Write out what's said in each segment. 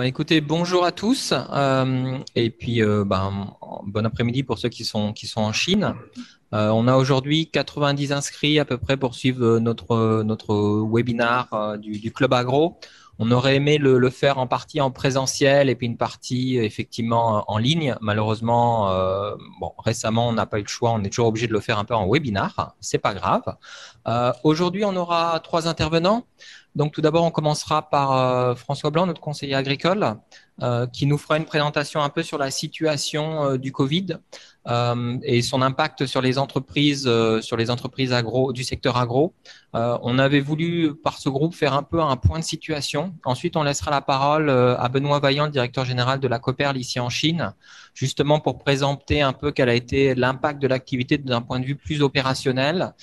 Écoutez, bonjour à tous, et puis bon après-midi pour ceux qui sont en Chine. On a aujourd'hui 90 inscrits à peu près pour suivre notre webinar du Club Agro. On aurait aimé le faire en partie en présentiel et puis une partie effectivement en ligne. Malheureusement, récemment on n'a pas eu le choix, on est toujours obligé de le faire un peu en webinar. C'est pas grave. Aujourd'hui, on aura trois intervenants. Donc tout d'abord, on commencera par François Blanc, notre conseiller agricole, qui nous fera une présentation un peu sur la situation du Covid et son impact sur les entreprises agro, du secteur agro. On avait voulu, par ce groupe, faire un peu un point de situation. Ensuite, on laissera la parole à Benoît Vaillant, le directeur général de la Cooperl ici en Chine, justement pour présenter un peu quel a été l'impact de l'activité d'un point de vue plus opérationnel.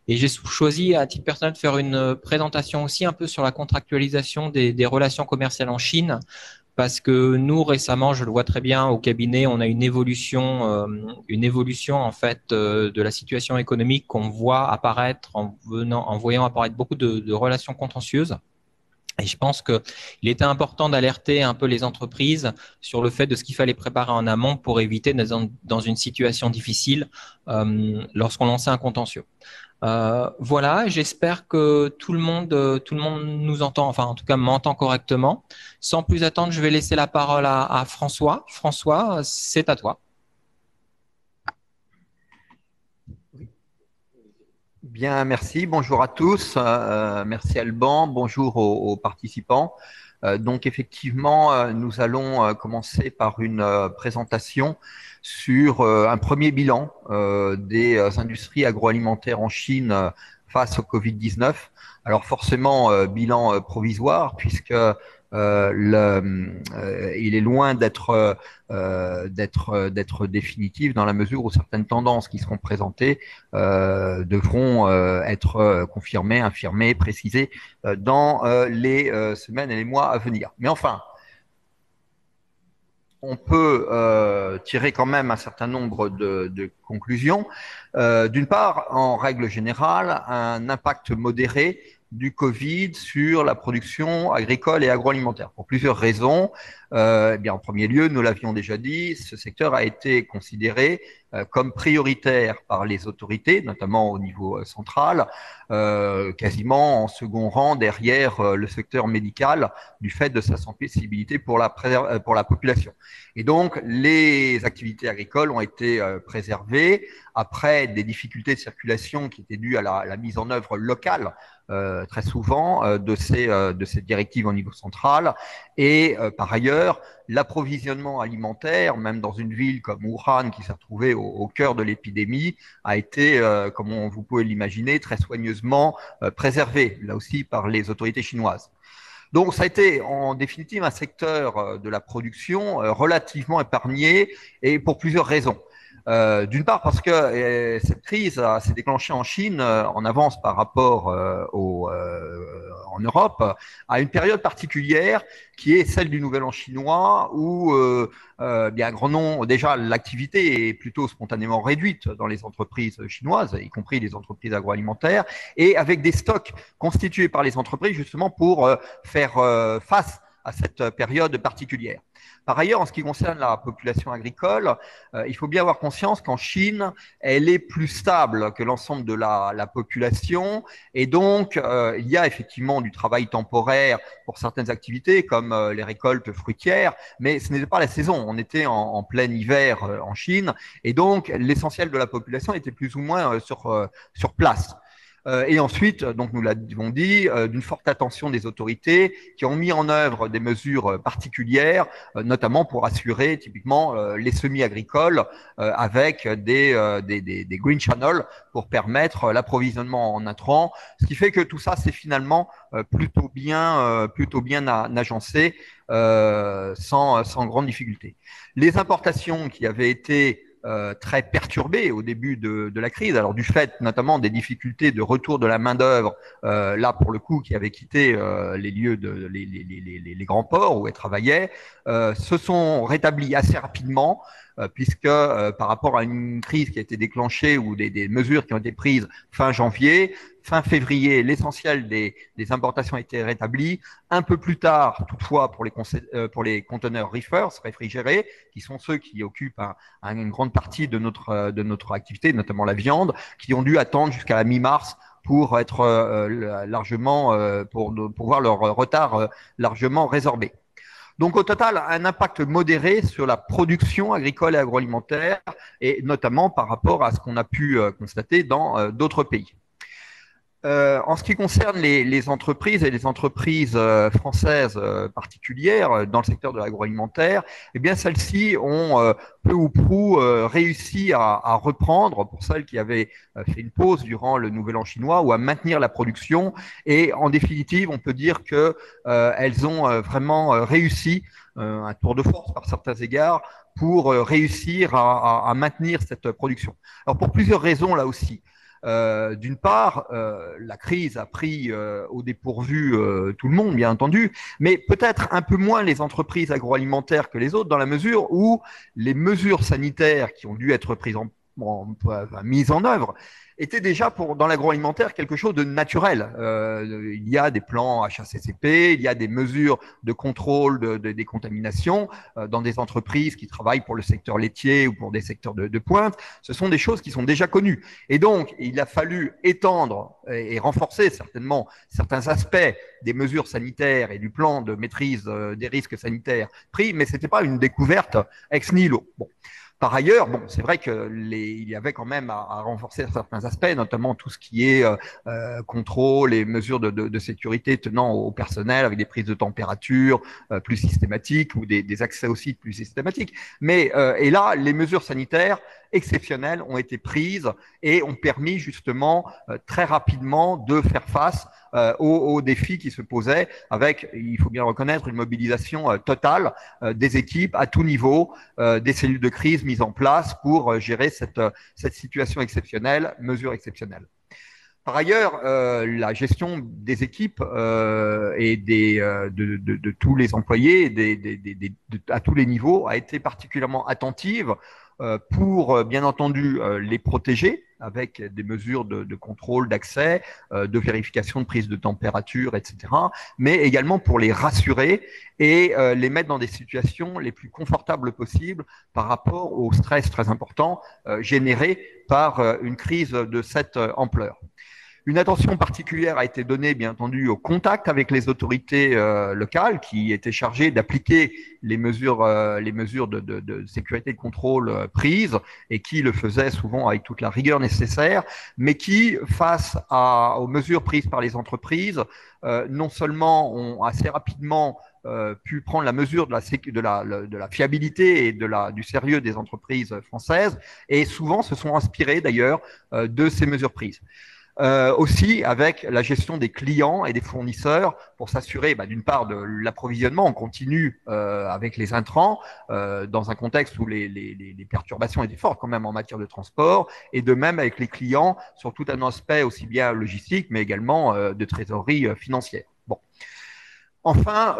Et j'ai choisi à titre personnel de faire une présentation aussi un peu sur la contractualisation des relations commerciales en Chine, parce que nous récemment, je le vois très bien au cabinet, on a une évolution en fait de la situation économique qu'on voit apparaître en voyant apparaître beaucoup de relations contentieuses. Et je pense qu'il était important d'alerter un peu les entreprises sur le fait de ce qu'il fallait préparer en amont pour éviter d'être dans une situation difficile lorsqu'on lançait un contentieux. Voilà, j'espère que tout le monde nous entend, enfin en tout cas m'entend correctement. Sans plus attendre, je vais laisser la parole à François. François, c'est à toi. Bien, merci. Bonjour à tous. Merci Alban. Bonjour aux participants. Donc effectivement, nous allons commencer par une présentation sur un premier bilan des industries agroalimentaires en Chine face au Covid-19. Alors forcément, bilan provisoire puisque il est loin d'être définitif dans la mesure où certaines tendances qui seront présentées devront être confirmées, infirmées, précisées dans les semaines et les mois à venir. Mais enfin, on peut tirer quand même un certain nombre de conclusions. D'une part, en règle générale, un impact modéré du Covid sur la production agricole et agroalimentaire, pour plusieurs raisons. Eh bien, en premier lieu, nous l'avions déjà dit, ce secteur a été considéré comme prioritaire par les autorités, notamment au niveau central, quasiment en second rang derrière le secteur médical, du fait de sa sensibilité pour la population. Et donc, les activités agricoles ont été préservées après des difficultés de circulation qui étaient dues à la mise en œuvre locale, très souvent, de ces directives au niveau central. Et par ailleurs, l'approvisionnement alimentaire, même dans une ville comme Wuhan, qui s'est retrouvée au cœur de l'épidémie, a été, comme vous pouvez l'imaginer, très soigneusement préservé, là aussi par les autorités chinoises. Donc, ça a été en définitive un secteur de la production relativement épargné et pour plusieurs raisons. D'une part parce que cette crise s'est déclenchée en Chine en avance par rapport en Europe à une période particulière qui est celle du Nouvel An chinois où bien un grand nombre, déjà l'activité est plutôt spontanément réduite dans les entreprises chinoises, y compris les entreprises agroalimentaires, et avec des stocks constitués par les entreprises justement pour faire face à cette période particulière. Par ailleurs, en ce qui concerne la population agricole, il faut bien avoir conscience qu'en Chine, elle est plus stable que l'ensemble de la population et donc il y a effectivement du travail temporaire pour certaines activités comme les récoltes fruitières, mais ce n'était pas la saison. On était en plein hiver en Chine et donc l'essentiel de la population était plus ou moins sur place. Et ensuite, donc nous l'avons dit, d'une forte attention des autorités qui ont mis en œuvre des mesures particulières, notamment pour assurer typiquement les semis agricoles avec des green channels pour permettre l'approvisionnement en intrants, ce qui fait que tout ça c'est finalement plutôt bien agencé sans grande difficulté. Les importations qui avaient été très perturbé au début de la crise, alors du fait notamment des difficultés de retour de la main-d'œuvre, là pour le coup, qui avait quitté les lieux les grands ports où elle travaillait, se sont rétablis assez rapidement, puisque par rapport à une crise qui a été déclenchée ou des mesures qui ont été prises fin janvier, fin février, l'essentiel des importations a été rétabli. Un peu plus tard, toutefois, pour les conteneurs reefers, réfrigérés, qui sont ceux qui occupent une grande partie de notre activité, notamment la viande, qui ont dû attendre jusqu'à la mi-mars pour être pour voir leur retard largement résorbé. Donc au total, un impact modéré sur la production agricole et agroalimentaire, et notamment par rapport à ce qu'on a pu constater dans d'autres pays. En ce qui concerne les entreprises et les entreprises françaises particulières dans le secteur de l'agroalimentaire, eh bien celles-ci ont peu ou prou réussi à reprendre, pour celles qui avaient fait une pause durant le Nouvel An chinois, ou à maintenir la production. Et en définitive, on peut dire que elles ont vraiment réussi un tour de force par certains égards pour réussir à maintenir cette production. Alors pour plusieurs raisons là aussi. D'une part, la crise a pris au dépourvu tout le monde, bien entendu, mais peut-être un peu moins les entreprises agroalimentaires que les autres, dans la mesure où les mesures sanitaires qui ont dû être mises en œuvre était déjà dans l'agroalimentaire quelque chose de naturel. Il y a des plans HACCP, il y a des mesures de contrôle des contaminations dans des entreprises qui travaillent pour le secteur laitier ou pour des secteurs de pointe. Ce sont des choses qui sont déjà connues. Et donc, il a fallu étendre et renforcer certainement certains aspects des mesures sanitaires et du plan de maîtrise des risques sanitaires pris, mais ce n'était pas une découverte ex nihilo. Bon. Par ailleurs, bon, c'est vrai qu'il y avait quand même à renforcer certains aspects, notamment tout ce qui est contrôle et mesures de sécurité tenant au personnel, avec des prises de température plus systématiques ou des accès aux sites plus systématiques. Mais et là, les mesures sanitaires exceptionnelles ont été prises et ont permis justement très rapidement de faire face aux défis qui se posaient, avec, il faut bien reconnaître, une mobilisation totale des équipes à tout niveau, des cellules de crise mises en place pour gérer cette situation exceptionnelle, mesures exceptionnelles. Par ailleurs, la gestion des équipes et de tous les employés à tous les niveaux a été particulièrement attentive pour, bien entendu, les protéger avec des mesures de contrôle d'accès, de vérification de prise de température, etc., mais également pour les rassurer et les mettre dans des situations les plus confortables possibles par rapport au stress très important généré par une crise de cette ampleur. Une attention particulière a été donnée, bien entendu, au contact avec les autorités locales qui étaient chargées d'appliquer les mesures de sécurité et de contrôle prises et qui le faisaient souvent avec toute la rigueur nécessaire, mais qui, face aux mesures prises par les entreprises, non seulement ont assez rapidement pu prendre la mesure de la fiabilité et du sérieux des entreprises françaises, et souvent se sont inspirées d'ailleurs de ces mesures prises. Aussi avec la gestion des clients et des fournisseurs pour s'assurer d'une part de l'approvisionnement en continu avec les intrants dans un contexte où les perturbations étaient fortes quand même en matière de transport, et de même avec les clients sur tout un aspect aussi bien logistique mais également de trésorerie financière. Bon. Enfin,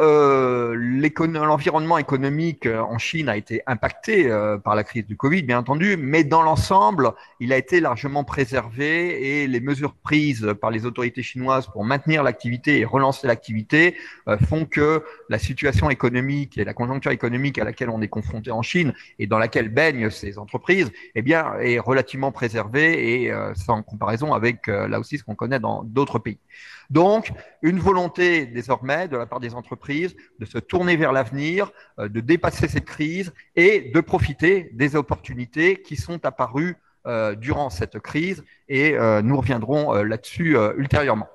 l'environnement économique en Chine a été impacté par la crise du Covid, bien entendu, mais dans l'ensemble, il a été largement préservé et les mesures prises par les autorités chinoises pour maintenir l'activité et relancer l'activité font que la situation économique et la conjoncture économique à laquelle on est confronté en Chine et dans laquelle baignent ces entreprises, eh bien, est relativement préservée et sans comparaison avec là aussi ce qu'on connaît dans d'autres pays. Donc, une volonté désormais de la part des entreprises de se tourner vers l'avenir, de dépasser cette crise et de profiter des opportunités qui sont apparues durant cette crise, et nous reviendrons là-dessus ultérieurement.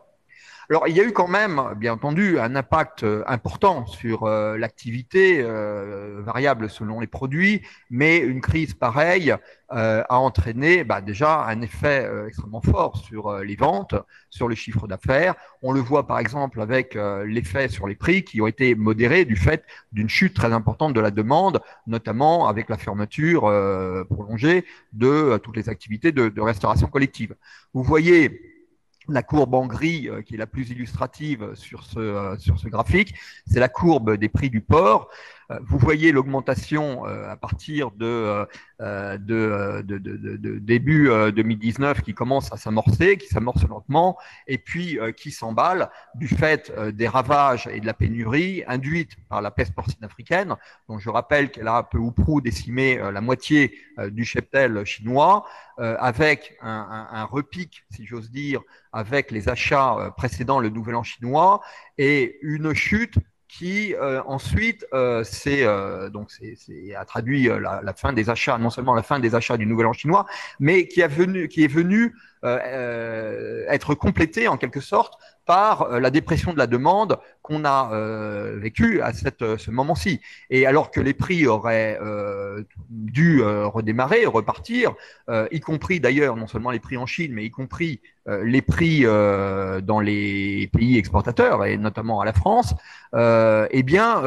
Alors, il y a eu quand même, bien entendu, un impact important sur l'activité, variable selon les produits, mais une crise pareille a entraîné déjà un effet extrêmement fort sur les ventes, sur le chiffre d'affaires. On le voit par exemple avec l'effet sur les prix qui ont été modérés du fait d'une chute très importante de la demande, notamment avec la fermeture prolongée de toutes les activités de restauration collective. Vous voyez la courbe en gris, qui est la plus illustrative sur ce graphique, c'est la courbe des prix du porc. Vous voyez l'augmentation à partir début 2019 qui commence à s'amorcer, qui s'amorce lentement, et puis qui s'emballe du fait des ravages et de la pénurie induite par la peste porcine africaine, dont je rappelle qu'elle a peu ou prou décimé la moitié du cheptel chinois, avec un repic, si j'ose dire, avec les achats précédant le Nouvel An chinois, et une chute qui ensuite a traduit la fin des achats, non seulement la fin des achats du Nouvel An chinois, mais qui est venu être complétée en quelque sorte par la dépression de la demande qu'on a vécue à ce moment-ci. Et alors que les prix auraient dû redémarrer, repartir, y compris d'ailleurs non seulement les prix en Chine, mais y compris les prix dans les pays exportateurs et notamment à la France, eh bien,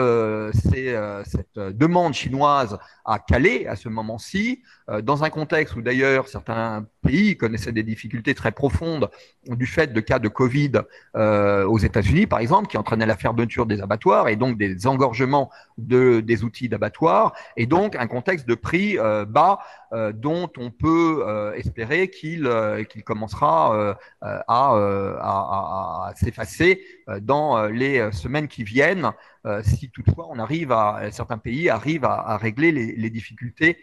cette demande chinoise a calé à ce moment-ci, dans un contexte où d'ailleurs certains pays connaissaient des difficultés très profondes du fait de cas de Covid aux États-Unis, par exemple, qui entraînaient la fermeture des abattoirs et donc des engorgements des outils d'abattoir, et donc un contexte de prix bas dont on peut espérer qu'il commencera à s'effacer dans les semaines qui viennent, si toutefois certains pays arrivent à régler les difficultés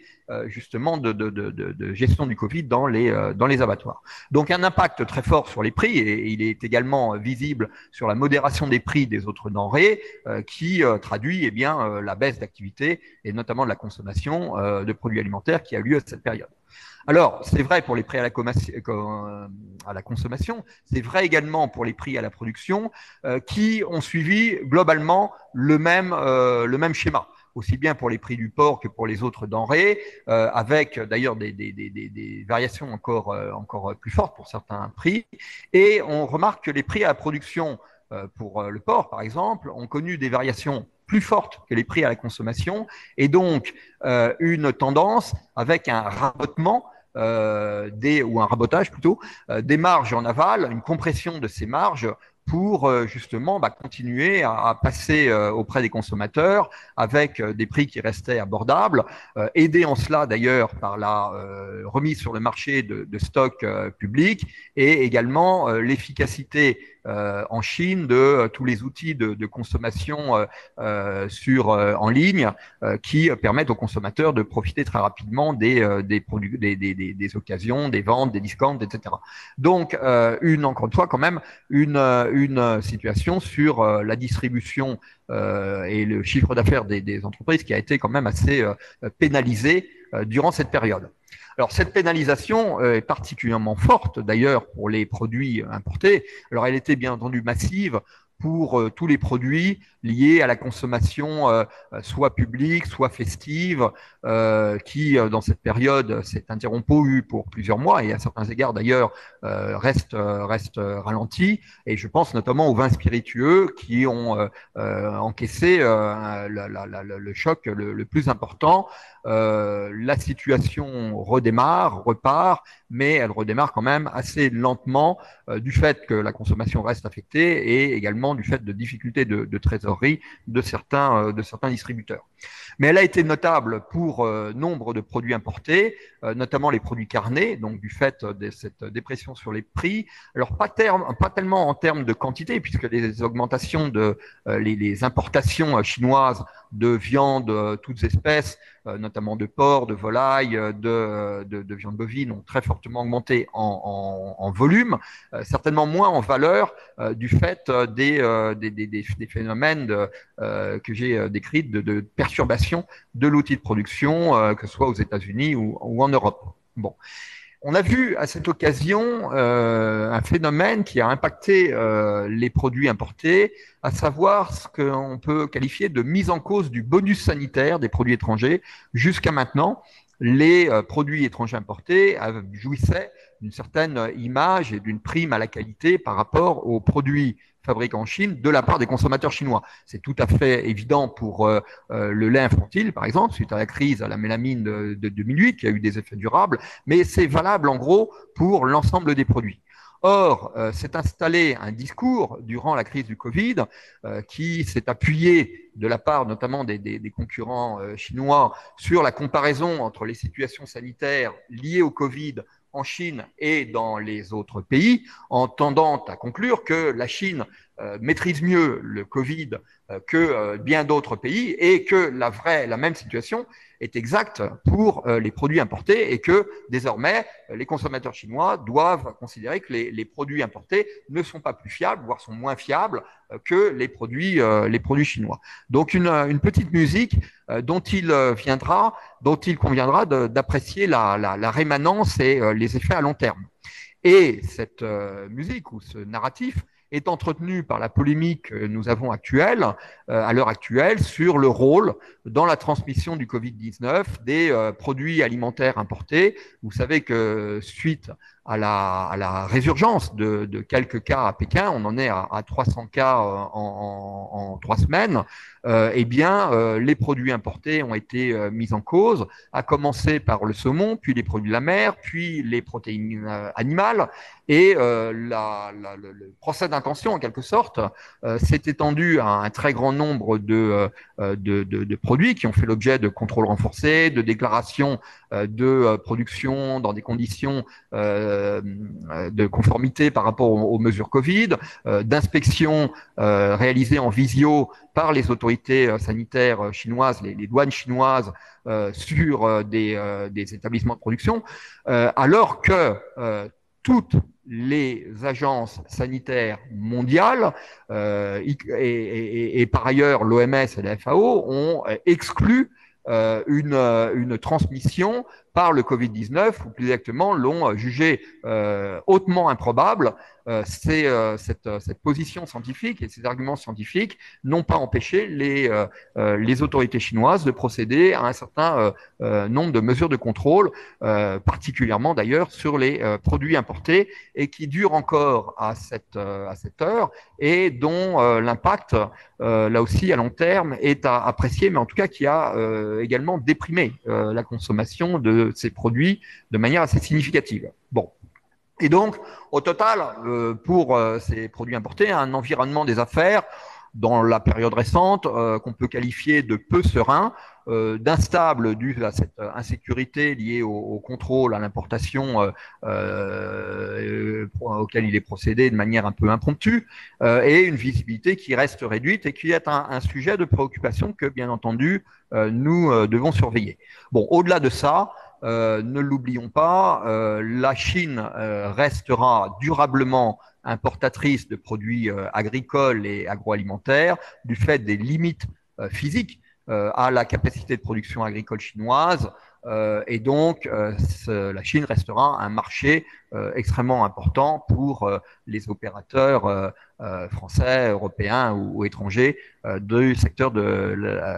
justement de gestion du Covid dans les abattoirs. Donc un impact très fort sur les prix, et il est également visible sur la modération des prix des autres denrées, qui traduit la baisse d'activité et notamment de la consommation de produits alimentaires qui a lieu à cette période. Alors, c'est vrai pour les prix à la consommation, c'est vrai également pour les prix à la production, qui ont suivi globalement le même schéma, aussi bien pour les prix du porc que pour les autres denrées, avec d'ailleurs des variations encore plus fortes pour certains prix. Et on remarque que les prix à la production pour le porc, par exemple, ont connu des variations plus fortes que les prix à la consommation, et donc une tendance avec un rabotement ou un rabotage plutôt, des marges en aval, une compression de ces marges pour justement continuer à passer auprès des consommateurs avec des prix qui restaient abordables, aidés en cela d'ailleurs par la remise sur le marché de stocks publics, et également l'efficacité en Chine de tous les outils de consommation en ligne qui permettent aux consommateurs de profiter très rapidement des occasions, des ventes, des discounts, etc. Donc, encore une fois, quand même, une situation sur la distribution et le chiffre d'affaires des entreprises qui a été quand même assez pénalisé durant cette période. Alors, cette pénalisation est particulièrement forte, d'ailleurs, pour les produits importés. Alors, elle était bien entendu massive pour tous les produits liés à la consommation soit publique, soit festive, qui, dans cette période, s'est interrompue pour plusieurs mois et à certains égards, d'ailleurs, reste ralenti. Et je pense notamment aux vins spiritueux qui ont encaissé le choc le plus important. La situation repart, mais elle redémarre quand même assez lentement du fait que la consommation reste affectée et également du fait de difficultés de trésorerie de certains distributeurs. Mais elle a été notable pour nombre de produits importés, notamment les produits carnés, donc du fait de cette dépression sur les prix. Alors pas tellement en termes de quantité, puisque les augmentations les importations chinoises de viande toutes espèces, notamment de porc, de volaille, de viande bovine, ont très fortement augmenté en volume, certainement moins en valeur du fait des phénomènes que j'ai décrits de perturbation de l'outil de production, que ce soit aux États-Unis ou en Europe. Bon. On a vu à cette occasion un phénomène qui a impacté les produits importés, à savoir ce qu'on peut qualifier de mise en cause du bonus sanitaire des produits étrangers. Jusqu'à maintenant, les produits étrangers importés jouissaient d'une certaine image et d'une prime à la qualité par rapport aux produits fabriqués en Chine de la part des consommateurs chinois. C'est tout à fait évident pour le lait infantile, par exemple, suite à la crise à la mélamine de 2008, qui a eu des effets durables, mais c'est valable en gros pour l'ensemble des produits. Or, s'est installé un discours durant la crise du Covid qui s'est appuyé de la part notamment des concurrents chinois sur la comparaison entre les situations sanitaires liées au Covid en Chine et dans les autres pays, en tendant à conclure que la Chine maîtrise mieux le Covid que bien d'autres pays et que la même situation est exacte pour les produits importés et que désormais les consommateurs chinois doivent considérer que les produits importés ne sont pas plus fiables, voire sont moins fiables que les produits chinois. Donc une petite musique dont il conviendra d'apprécier la rémanence et les effets à long terme. Et cette musique ou ce narratif est entretenu par la polémique que nous avons à l'heure actuelle sur le rôle dans la transmission du Covid-19 des produits alimentaires importés. Vous savez que suite à la résurgence de quelques cas à Pékin, on en est à 300 cas en 3 semaines, eh bien, les produits importés ont été mis en cause, à commencer par le saumon, puis les produits de la mer, puis les protéines animales. Et le procès d'intention, en quelque sorte, s'est étendu à un très grand nombre de produits qui ont fait l'objet de contrôles renforcés, de déclarations de production dans des conditions de conformité par rapport aux mesures Covid, d'inspections réalisées en visio par les autorités sanitaires chinoises, les douanes chinoises, sur des établissements de production, alors que toutes les agences sanitaires mondiales et par ailleurs l'OMS et la FAO ont exclu une transmission par le Covid-19, ou plus exactement l'ont jugé hautement improbable. Cette position scientifique et ces arguments scientifiques n'ont pas empêché les autorités chinoises de procéder à un certain nombre de mesures de contrôle, particulièrement d'ailleurs sur les produits importés, et qui durent encore à cette heure, et dont l'impact, là aussi à long terme, est à apprécier, mais en tout cas qui a également déprimé la consommation de ces produits de manière assez significative. Bon. Et donc, au total, pour ces produits importés, un environnement des affaires dans la période récente qu'on peut qualifier de peu serein, d'instable dû à cette insécurité liée au contrôle à l'importation auquel il est procédé de manière un peu impromptue, et une visibilité qui reste réduite et qui est un sujet de préoccupation que, bien entendu, nous devons surveiller. Bon, au-delà de ça, ne l'oublions pas, la Chine restera durablement importatrice de produits agricoles et agroalimentaires du fait des limites physiques à la capacité de production agricole chinoise, et donc la Chine restera un marché extrêmement important pour les opérateurs français, européens ou étrangers du secteur de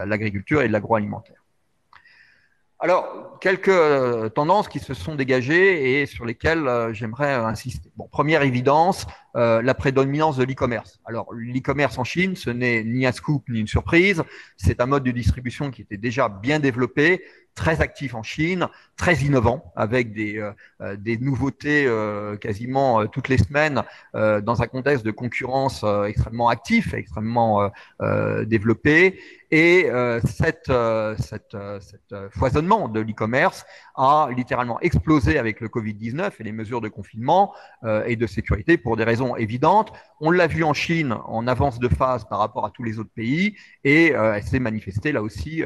l'agriculture et de l'agroalimentaire. Alors, quelques tendances qui se sont dégagées et sur lesquelles j'aimerais insister. Bon, première évidence, la prédominance de l'e-commerce. Alors, l'e-commerce en Chine, ce n'est ni un scoop ni une surprise. C'est un mode de distribution qui était déjà bien développé, très actif en Chine, très innovant, avec des nouveautés quasiment toutes les semaines, dans un contexte de concurrence extrêmement actif, extrêmement développé. Et cet foisonnement de l'e-commerce a littéralement explosé avec le Covid-19 et les mesures de confinement et de sécurité pour des raisons évidentes. On l'a vu en Chine en avance de phase par rapport à tous les autres pays, et elle s'est manifestée là aussi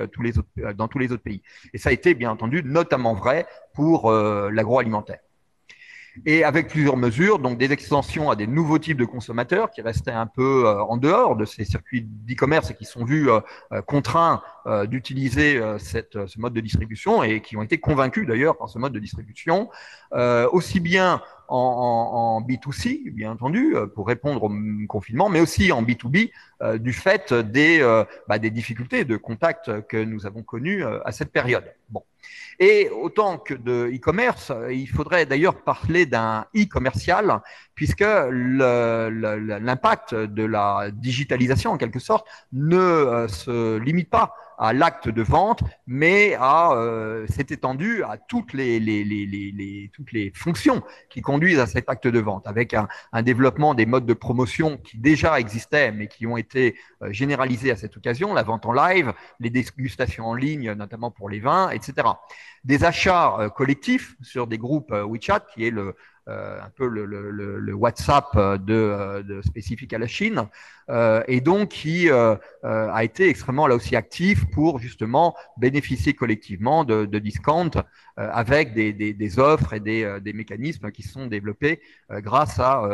dans tous les autres pays. Et ça a été bien entendu notamment vrai pour l'agroalimentaire. Et avec plusieurs mesures, donc des extensions à des nouveaux types de consommateurs qui restaient un peu en dehors de ces circuits d'e-commerce et qui sont vus contraints d'utiliser ce mode de distribution, et qui ont été convaincus d'ailleurs par ce mode de distribution, aussi bien en B2C, bien entendu, pour répondre au confinement, mais aussi en B2B, du fait des difficultés de contact que nous avons connues à cette période. Bon. Et autant que de e-commerce, il faudrait d'ailleurs parler d'un e-commercial, puisque l'impact de la digitalisation, en quelque sorte, ne se limite pas à l'acte de vente, mais s'est étendu à toutes toutes les fonctions qui conduisent à cet acte de vente, avec un développement des modes de promotion qui déjà existaient, mais qui ont été généralisés à cette occasion, la vente en live, les dégustations en ligne, notamment pour les vins, etc. Des achats collectifs sur des groupes WeChat, qui est un peu le WhatsApp spécifique à la Chine, et donc qui a été extrêmement là aussi actif pour justement bénéficier collectivement de discounts avec des offres et des mécanismes qui sont développés grâce à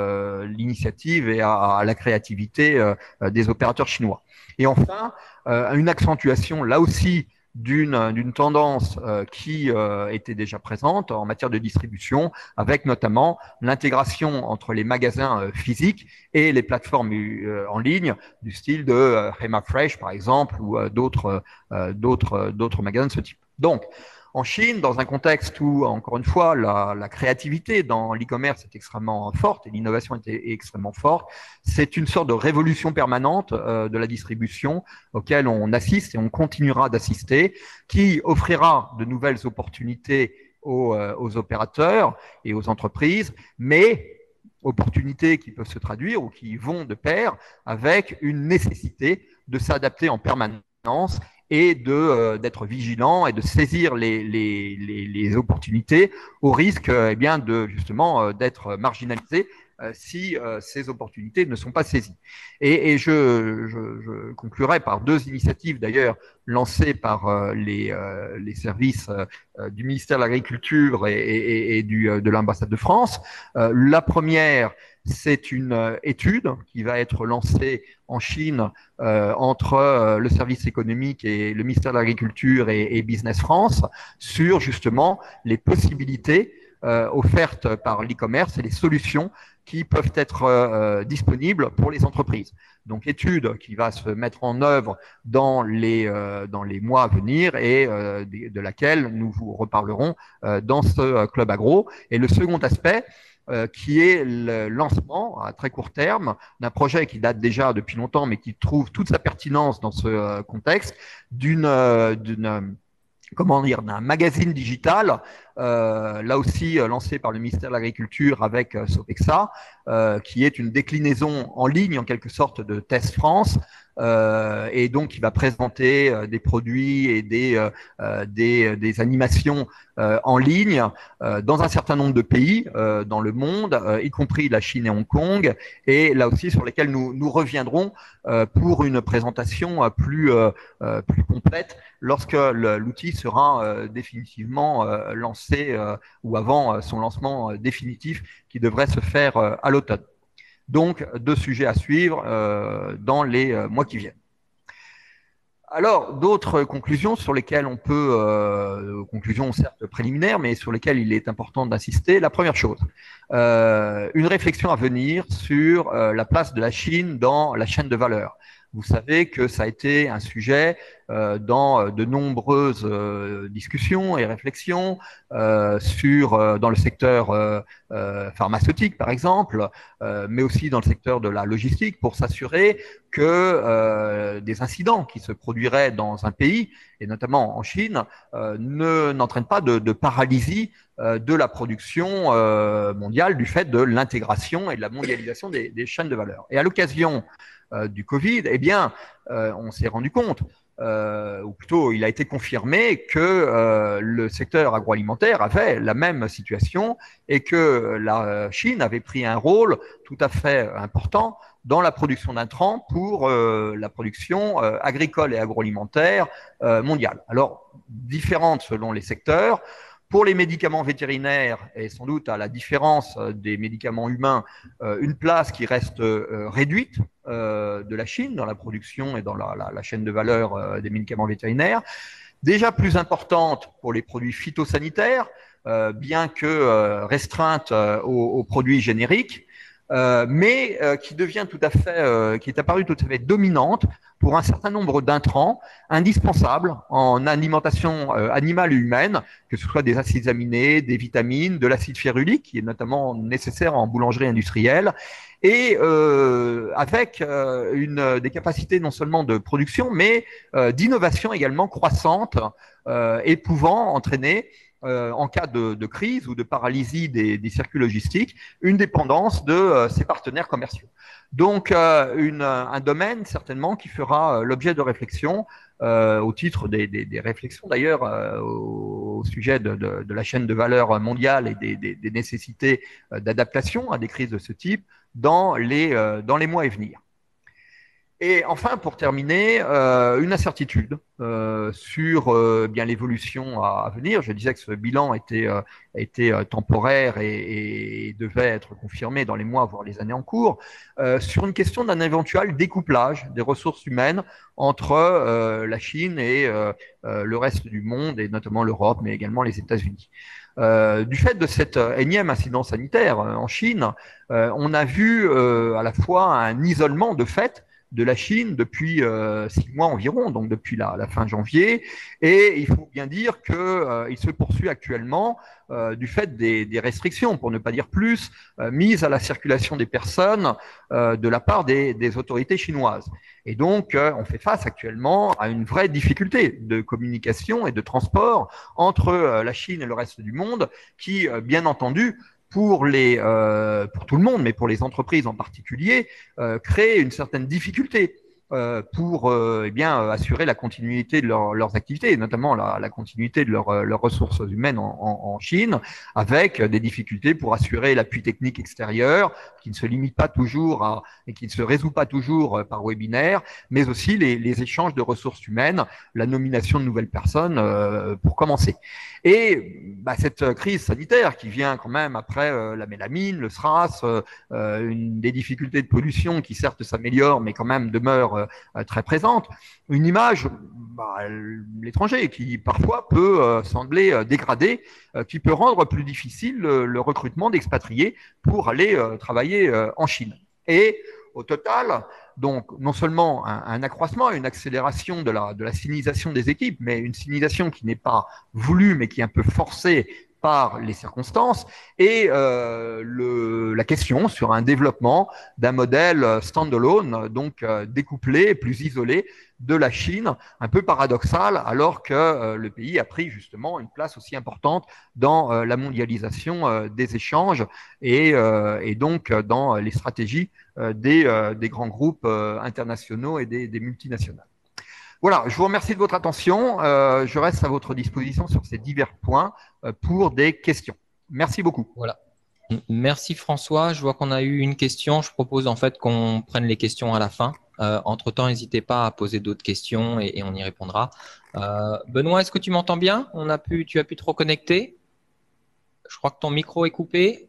l'initiative et à la créativité des opérateurs chinois. Et enfin, une accentuation là aussi d'une tendance qui était déjà présente en matière de distribution, avec notamment l'intégration entre les magasins physiques et les plateformes en ligne, du style de Hema Fresh, par exemple, ou d'autres magasins de ce type. Donc, en Chine, dans un contexte où, encore une fois, la créativité dans l'e-commerce est extrêmement forte et l'innovation est extrêmement forte, c'est une sorte de révolution permanente de la distribution auquel on assiste et on continuera d'assister, qui offrira de nouvelles opportunités aux opérateurs et aux entreprises, mais opportunités qui peuvent se traduire ou qui vont de pair avec une nécessité de s'adapter en permanence et d'être vigilant et de saisir les opportunités au risque justement d'être marginalisé si ces opportunités ne sont pas saisies. Et je conclurai par deux initiatives d'ailleurs lancées par les services du ministère de l'Agriculture et de l'ambassade de France. La première, c'est une étude qui va être lancée en Chine entre le service économique et le ministère de l'Agriculture et Business France sur justement les possibilités offertes par l'e-commerce et les solutions qui peuvent être disponibles pour les entreprises. Donc, étude qui va se mettre en œuvre dans les mois à venir et de laquelle nous vous reparlerons dans ce Club Agro. Et le second aspect, qui est le lancement à très court terme d'un projet qui date déjà depuis longtemps, mais qui trouve toute sa pertinence dans ce contexte, d'un magazine digital, là aussi lancé par le ministère de l'Agriculture avec Sopexa, qui est une déclinaison en ligne en quelque sorte de Test France, et donc qui va présenter des produits et des animations en ligne dans un certain nombre de pays dans le monde, y compris la Chine et Hong Kong, et là aussi sur lesquels nous reviendrons pour une présentation plus complète lorsque l'outil sera définitivement lancé ou avant son lancement définitif qui devrait se faire à l'automne. Donc, deux sujets à suivre dans les mois qui viennent. Alors, d'autres conclusions sur lesquelles on peut, conclusions certes préliminaires, mais sur lesquelles il est important d'insister. La première chose, une réflexion à venir sur la place de la Chine dans la chaîne de valeur. Vous savez que ça a été un sujet dans de nombreuses discussions et réflexions dans le secteur pharmaceutique, par exemple, mais aussi dans le secteur de la logistique, pour s'assurer que des incidents qui se produiraient dans un pays, et notamment en Chine, n'entraînent pas de paralysie de la production mondiale du fait de l'intégration et de la mondialisation des chaînes de valeur. Et à l'occasion du Covid, on s'est rendu compte, ou plutôt il a été confirmé que le secteur agroalimentaire avait la même situation et que la Chine avait pris un rôle tout à fait important dans la production d'intrants pour la production agricole et agroalimentaire mondiale. Alors, différente selon les secteurs. Pour les médicaments vétérinaires, et sans doute à la différence des médicaments humains, une place qui reste réduite de la Chine dans la production et dans la chaîne de valeur des médicaments vétérinaires, déjà plus importante pour les produits phytosanitaires, bien que restreinte aux produits génériques, mais qui devient tout à fait, qui est apparue tout à fait dominante pour un certain nombre d'intrants indispensables en alimentation animale et humaine, que ce soit des acides aminés, des vitamines, de l'acide férulique, qui est notamment nécessaire en boulangerie industrielle, et avec des capacités non seulement de production, mais d'innovation également croissante et pouvant entraîner en cas de crise ou de paralysie des circuits logistiques, une dépendance de ses partenaires commerciaux. Donc, un domaine certainement qui fera l'objet de réflexions au titre des réflexions d'ailleurs au sujet de la chaîne de valeur mondiale et des nécessités d'adaptation à des crises de ce type dans les mois à venir. Et enfin, pour terminer, une incertitude sur bien l'évolution à venir. Je disais que ce bilan était temporaire et devait être confirmé dans les mois, voire les années en cours, sur une question d'un éventuel découplage des ressources humaines entre la Chine et le reste du monde, et notamment l'Europe, mais également les États-Unis. Du fait de cette énième incident sanitaire en Chine, on a vu à la fois un isolement de fait de la Chine depuis 6 mois environ, donc depuis la fin janvier. Et il faut bien dire qu'il se poursuit actuellement du fait des restrictions, pour ne pas dire plus, mises à la circulation des personnes de la part des autorités chinoises. Et donc, on fait face actuellement à une vraie difficulté de communication et de transport entre la Chine et le reste du monde qui, bien entendu, pour tout le monde, mais pour les entreprises en particulier, créer une certaine difficulté pour assurer la continuité de leurs activités, et notamment la continuité de leurs ressources humaines en Chine, avec des difficultés pour assurer l'appui technique extérieur, qui ne se limite pas toujours et qui ne se résout pas toujours par webinaire, mais aussi les échanges de ressources humaines, la nomination de nouvelles personnes, pour commencer. Et cette crise sanitaire qui vient quand même après la mélamine, le SRAS, des difficultés de pollution qui certes s'améliorent, mais quand même demeurent très présentes, une image, l'étranger, qui parfois peut sembler dégradée, qui peut rendre plus difficile le recrutement d'expatriés pour aller travailler en Chine. Et au total, donc non seulement un accroissement, une accélération de la sinisation des équipes, mais une sinisation qui n'est pas voulue, mais qui est un peu forcée par les circonstances, et la question sur un développement d'un modèle stand-alone, donc découplé, plus isolé de la Chine, un peu paradoxal, alors que le pays a pris justement une place aussi importante dans la mondialisation des échanges et donc dans les stratégies des grands groupes internationaux et des multinationales. Voilà, je vous remercie de votre attention. Je reste à votre disposition sur ces divers points pour des questions. Merci beaucoup. Voilà. Merci François. Je vois qu'on a eu une question. Je propose en fait qu'on prenne les questions à la fin. Entre-temps, n'hésitez pas à poser d'autres questions et on y répondra. Benoît, est-ce que tu m'entends bien? Tu as pu te reconnecter? Je crois que ton micro est coupé.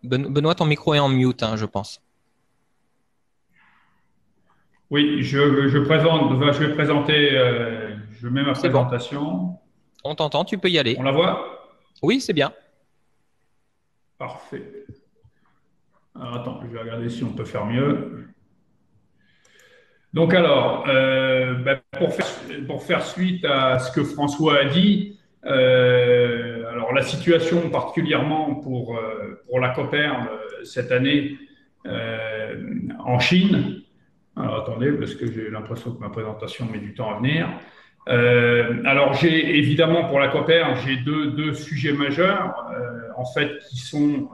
Benoît, ton micro est en mute, hein, je pense. Oui, je vais présenter, je mets ma présentation. Bon. On t'entend, tu peux y aller. On la voit? Oui, c'est bien. Parfait. Alors attends, je vais regarder si on peut faire mieux. Donc alors, pour faire suite à ce que François a dit, alors la situation particulièrement pour la Copperm cette année en Chine. Alors attendez, parce que j'ai l'impression que ma présentation met du temps à venir. Alors j'ai évidemment pour la Copperm, j'ai deux sujets majeurs en fait qui sont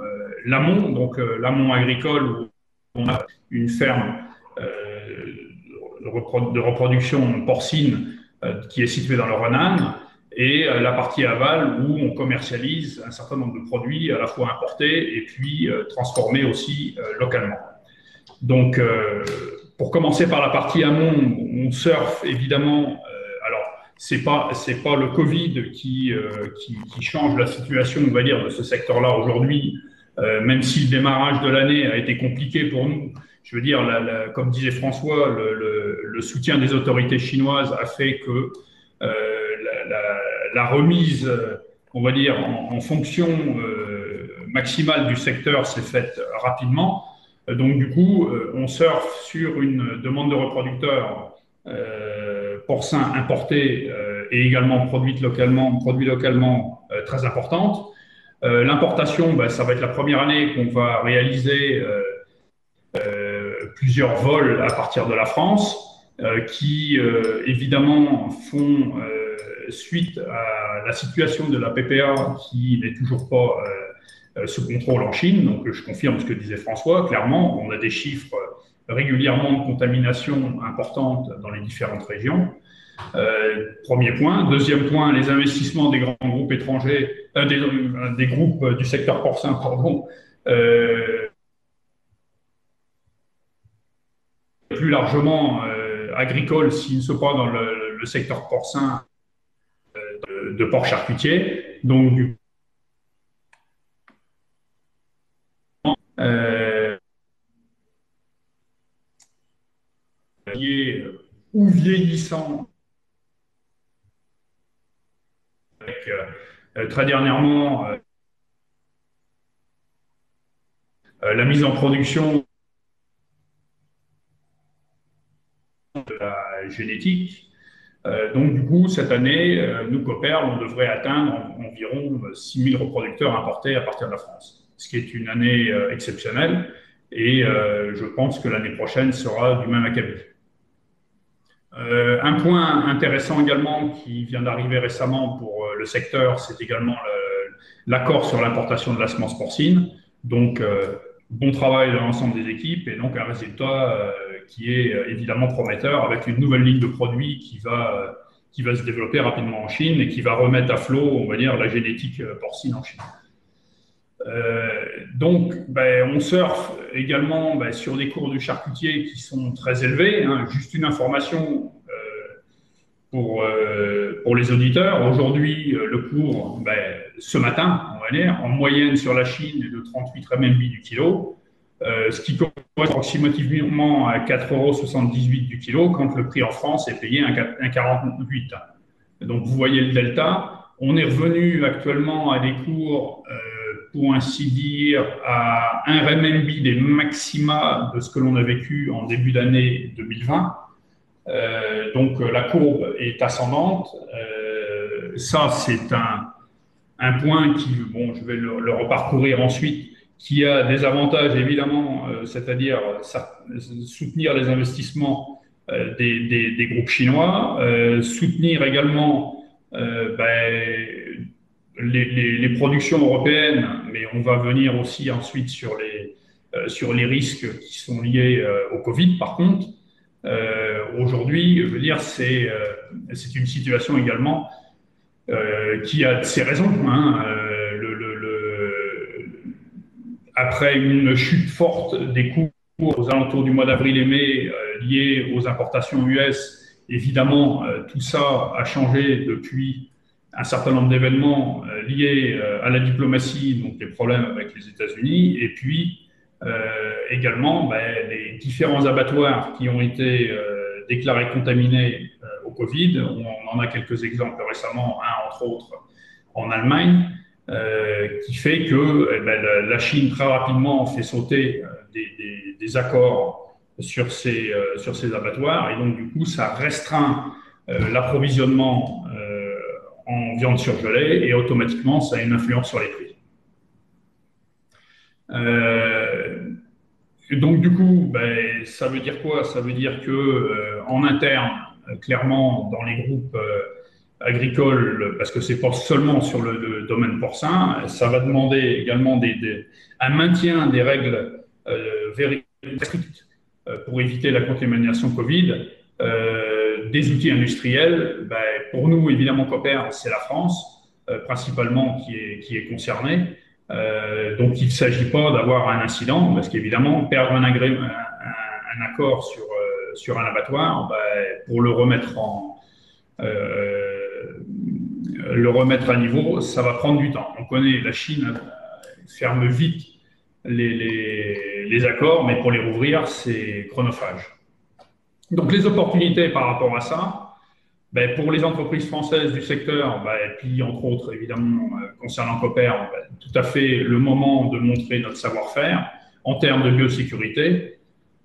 l'amont, donc l'amont agricole où on a une ferme de reproduction porcine qui est située dans le Renan, et la partie aval où on commercialise un certain nombre de produits à la fois importés et puis transformés aussi localement. Donc, pour commencer par la partie amont, on surfe évidemment. Alors, c'est pas le Covid qui change la situation, on va dire, de ce secteur-là aujourd'hui, même si le démarrage de l'année a été compliqué pour nous. Je veux dire, comme disait François, le soutien des autorités chinoises a fait que la remise, on va dire, en fonction maximale du secteur s'est faite rapidement. Donc, du coup, on surfe sur une demande de reproducteurs porcins importés et également produits localement très importante. L'importation, ben, ça va être la première année qu'on va réaliser plusieurs vols à partir de la France qui, évidemment, font suite à la situation de la PPA qui n'est toujours pas sous contrôle en Chine. Donc, je confirme ce que disait François. Clairement, on a des chiffres régulièrement de contamination importante dans les différentes régions. Premier point. Deuxième point, les investissements des grands groupes étrangers, des groupes du secteur porcin, pardon, plus largement agricoles, s'ils ne sont pas dans le secteur porcin de porc charcutier. Donc, ou vieillissant. Avec, très dernièrement, la mise en production de la génétique. Donc, du coup, cette année, nous, Cooperl, on devrait atteindre environ 6 000 reproducteurs importés à partir de la France, ce qui est une année exceptionnelle. Et je pense que l'année prochaine sera du même acabit. Un point intéressant également qui vient d'arriver récemment pour le secteur, c'est également l'accord sur l'importation de la semence porcine. Donc, bon travail de l'ensemble des équipes et donc un résultat qui est évidemment prometteur avec une nouvelle ligne de produits qui va se développer rapidement en Chine et qui va remettre à flot, on va dire, la génétique porcine en Chine. Donc, ben, on surfe également sur des cours du charcutier qui sont très élevés. Hein. Juste une information pour les auditeurs. Aujourd'hui, le cours, ben, ce matin, on va dire, en moyenne sur la Chine est de 38 RMB du kilo, ce qui correspond approximativement à 4,78 € du kilo, quand le prix en France est payé 1,48 €. Donc, vous voyez le delta. On est revenu actuellement à des cours, pour ainsi dire, à 1 RMB des maxima de ce que l'on a vécu en début d'année 2020. Donc, la courbe est ascendante. Ça, c'est un point qui, bon, je vais le reparcourir ensuite, qui a des avantages évidemment, c'est-à-dire soutenir les investissements des groupes chinois, soutenir également les productions européennes, mais on va venir aussi ensuite sur les risques qui sont liés au Covid. Par contre, aujourd'hui, je veux dire, c'est une situation également qui a ses raisons. Hein. Après une chute forte des cours aux alentours du mois d'avril et mai liés aux importations US, évidemment, tout ça a changé depuis un certain nombre d'événements liés à la diplomatie, donc les problèmes avec les États-Unis, et puis également les différents abattoirs qui ont été déclarés contaminés au Covid. On en a quelques exemples récemment, un entre autres en Allemagne, qui fait que la Chine très rapidement fait sauter des accords sur ces abattoirs, et donc du coup ça restreint l'approvisionnement en viande surgelée et automatiquement ça a une influence sur les prix. Donc du coup, ça veut dire quoi? Ça veut dire que en interne, clairement dans les groupes agricoles, parce que c'est pas seulement sur le domaine porcin, ça va demander également un maintien des règles strictes pour éviter la contamination Covid, des outils industriels. Pour nous, évidemment, Cooperl, c'est la France, principalement, qui est concernée. Donc, il ne s'agit pas d'avoir un incident, parce qu'évidemment, perdre un accord sur un abattoir, pour le remettre à niveau, ça va prendre du temps. On connaît, la Chine ferme vite les accords, mais pour les rouvrir, c'est chronophage. Donc, les opportunités par rapport à ça, Ben, pour les entreprises françaises du secteur, ben, et puis entre autres, évidemment, concernant Copper, ben, tout à fait le moment de montrer notre savoir-faire en termes de biosécurité,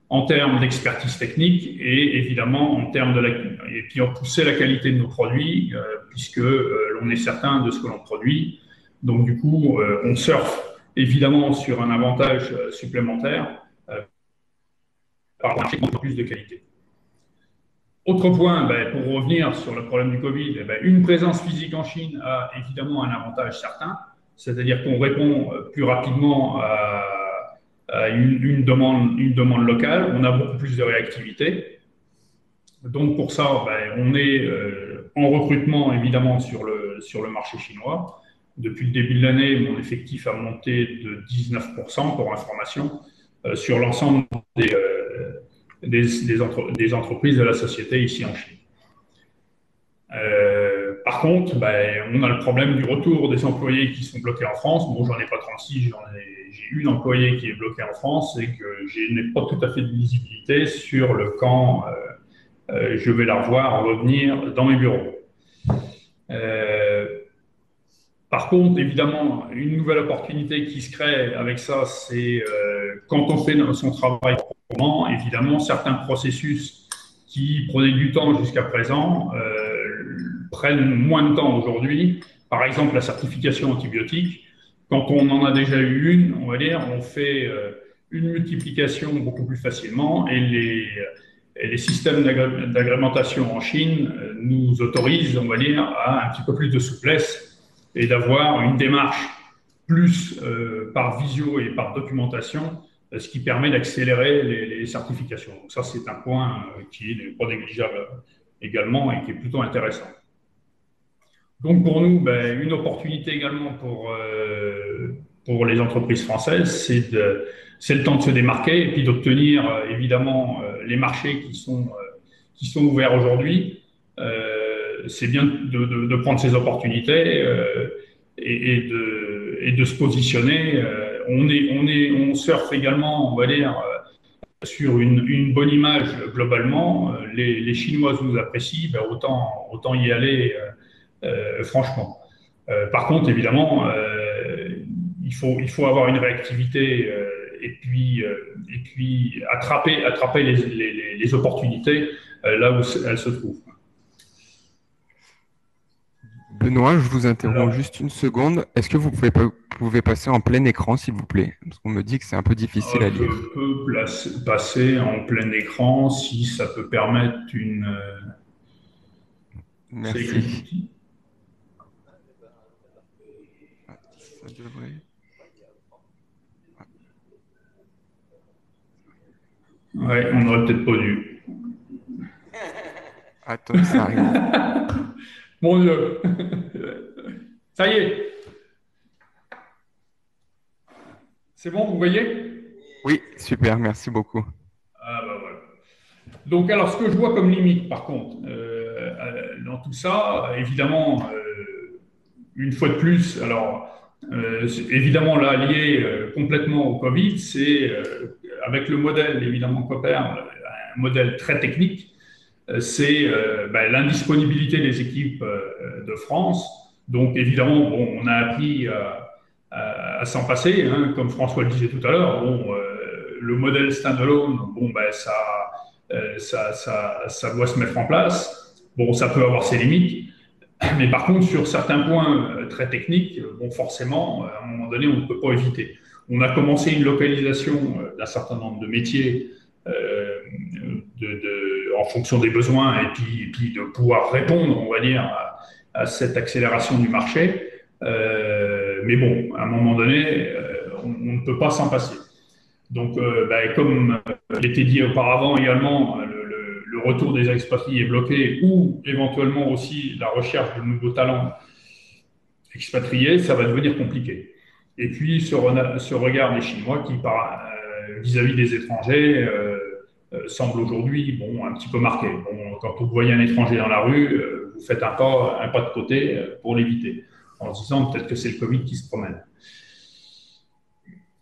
en termes d'expertise technique et évidemment en termes et puis en pousser la qualité de nos produits, puisque l'on est certain de ce que l'on produit. Donc du coup, on surfe évidemment sur un avantage supplémentaire par un marché de plus de qualité. Autre point, ben, pour revenir sur le problème du Covid, ben, une présence physique en Chine a évidemment un avantage certain, c'est-à-dire qu'on répond plus rapidement à une demande locale, on a beaucoup plus de réactivité. Donc pour ça, ben, on est en recrutement évidemment sur le marché chinois. Depuis le début de l'année, mon effectif a monté de 19% pour information sur l'ensemble des entreprises de la société ici en Chine. Par contre, ben, on a le problème du retour des employés qui sont bloqués en France. Bon, j'en ai pas 36, j'ai une employée qui est bloquée en France et que je n'ai pas tout à fait de visibilité sur le quand je vais la revoir revenir dans mes bureaux. Par contre, évidemment, une nouvelle opportunité qui se crée avec ça, c'est quand on fait son travail proprement, évidemment, certains processus qui prenaient du temps jusqu'à présent prennent moins de temps aujourd'hui. Par exemple, la certification antibiotique. Quand on en a déjà eu une, on va dire, on fait une multiplication beaucoup plus facilement et les systèmes d'agrémentation en Chine nous autorisent, on va dire, à un petit peu plus de souplesse et d'avoir une démarche plus par visio et par documentation, ce qui permet d'accélérer les certifications. Donc ça, c'est un point qui n'est pas négligeable également et qui est plutôt intéressant. Donc pour nous, ben, une opportunité également pour les entreprises françaises, c'est le temps de se démarquer et puis d'obtenir évidemment les marchés qui sont ouverts aujourd'hui. C'est bien de prendre ces opportunités et de se positionner. On surfe également, on va dire, sur une bonne image globalement. Les Chinois nous apprécient, ben autant y aller franchement. Par contre, évidemment, il faut avoir une réactivité et puis attraper les opportunités là où elles se trouvent. Benoît, je vous interromps juste une seconde. Est-ce que vous pouvez passer en plein écran, s'il vous plaît? Parce qu'on me dit que c'est un peu difficile à lire. Je peux passer en plein écran si ça peut permettre une... Merci. Ça devrait... Ouais, on n'aurait peut-être pas dû. Attends, ça arrive. Mon Dieu. Ça y est. C'est bon, vous voyez? Oui, super, merci beaucoup. Ah bah voilà. Donc alors, ce que je vois comme limite, par contre, dans tout ça, évidemment, une fois de plus, alors, évidemment, là, lié complètement au Covid, c'est avec le modèle, évidemment, Copper, un modèle très technique, c'est l'indisponibilité des équipes de France. Donc, évidemment, bon, on a appris à s'en passer, hein, comme François le disait tout à l'heure. Bon, le modèle standalone, bon, ben, ça doit se mettre en place. Bon, ça peut avoir ses limites. Mais par contre, sur certains points très techniques, bon, forcément, à un moment donné, on ne peut pas éviter. On a commencé une localisation d'un certain nombre de métiers en fonction des besoins et puis de pouvoir répondre, on va dire, à cette accélération du marché. Mais bon, à un moment donné, on ne peut pas s'en passer. Donc, comme il était dit auparavant également, le retour des expatriés est bloqué ou éventuellement aussi la recherche de nouveaux talents expatriés, ça va devenir compliqué. Et puis, ce regard des Chinois qui, vis-à-vis des étrangers, semble aujourd'hui un petit peu marqué. Bon, quand vous voyez un étranger dans la rue, vous faites un pas de côté pour l'éviter, en se disant peut-être que c'est le Covid qui se promène.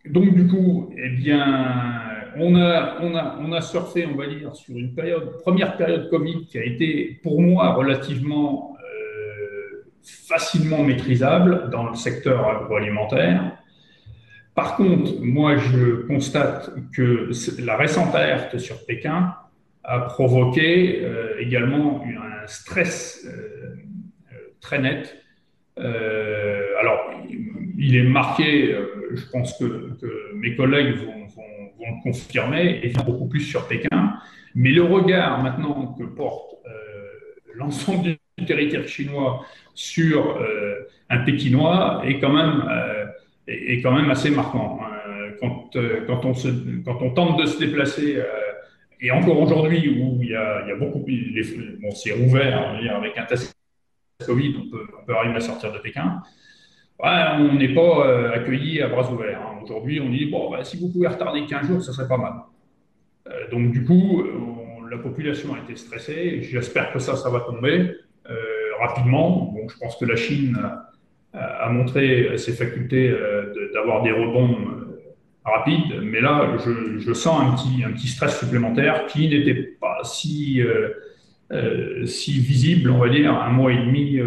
Donc, du coup, eh bien, on a surfé, on va dire, sur une première période Covid qui a été pour moi relativement facilement maîtrisable dans le secteur agroalimentaire. Par contre, moi, je constate que la récente alerte sur Pékin a provoqué également un stress très net. Alors, il est marqué, je pense que mes collègues vont le confirmer, et beaucoup plus sur Pékin. Mais le regard maintenant que porte l'ensemble du territoire chinois sur un Pékinois est quand même assez marquant. Quand on tente de se déplacer, et encore aujourd'hui où il y a beaucoup, bon, c'est ouvert, hein, avec un test Covid, on peut arriver à sortir de Pékin. Ouais, on n'est pas accueilli à bras ouverts. Hein. Aujourd'hui, on dit, bon, bah, si vous pouvez retarder 15 jours, ça serait pas mal. Donc, du coup, la population a été stressée. J'espère que ça va tomber rapidement. Bon, je pense que la Chine a montré ses facultés d'avoir des rebonds rapides. Mais là, je sens un petit stress supplémentaire qui n'était pas si visible, on va dire, un mois et demi,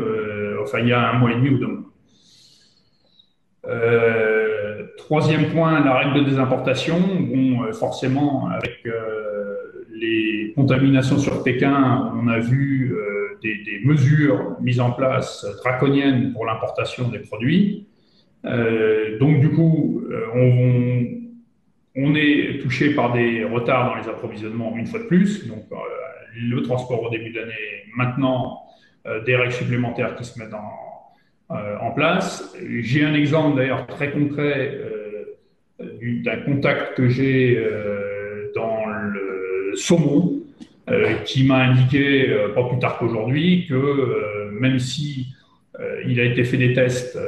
enfin, il y a un mois et demi ou 2 mois. Troisième point, la règle de désimportation. Bon, forcément, avec les contaminations sur Pékin, on a vu des mesures mises en place draconiennes pour l'importation des produits. Donc, du coup, on est touché par des retards dans les approvisionnements une fois de plus. Donc, le transport au début d'année, maintenant, des règles supplémentaires qui se mettent en place. J'ai un exemple d'ailleurs très concret d'un contact que j'ai dans le saumon qui m'a indiqué, pas plus tard qu'aujourd'hui, que même si il a été fait des tests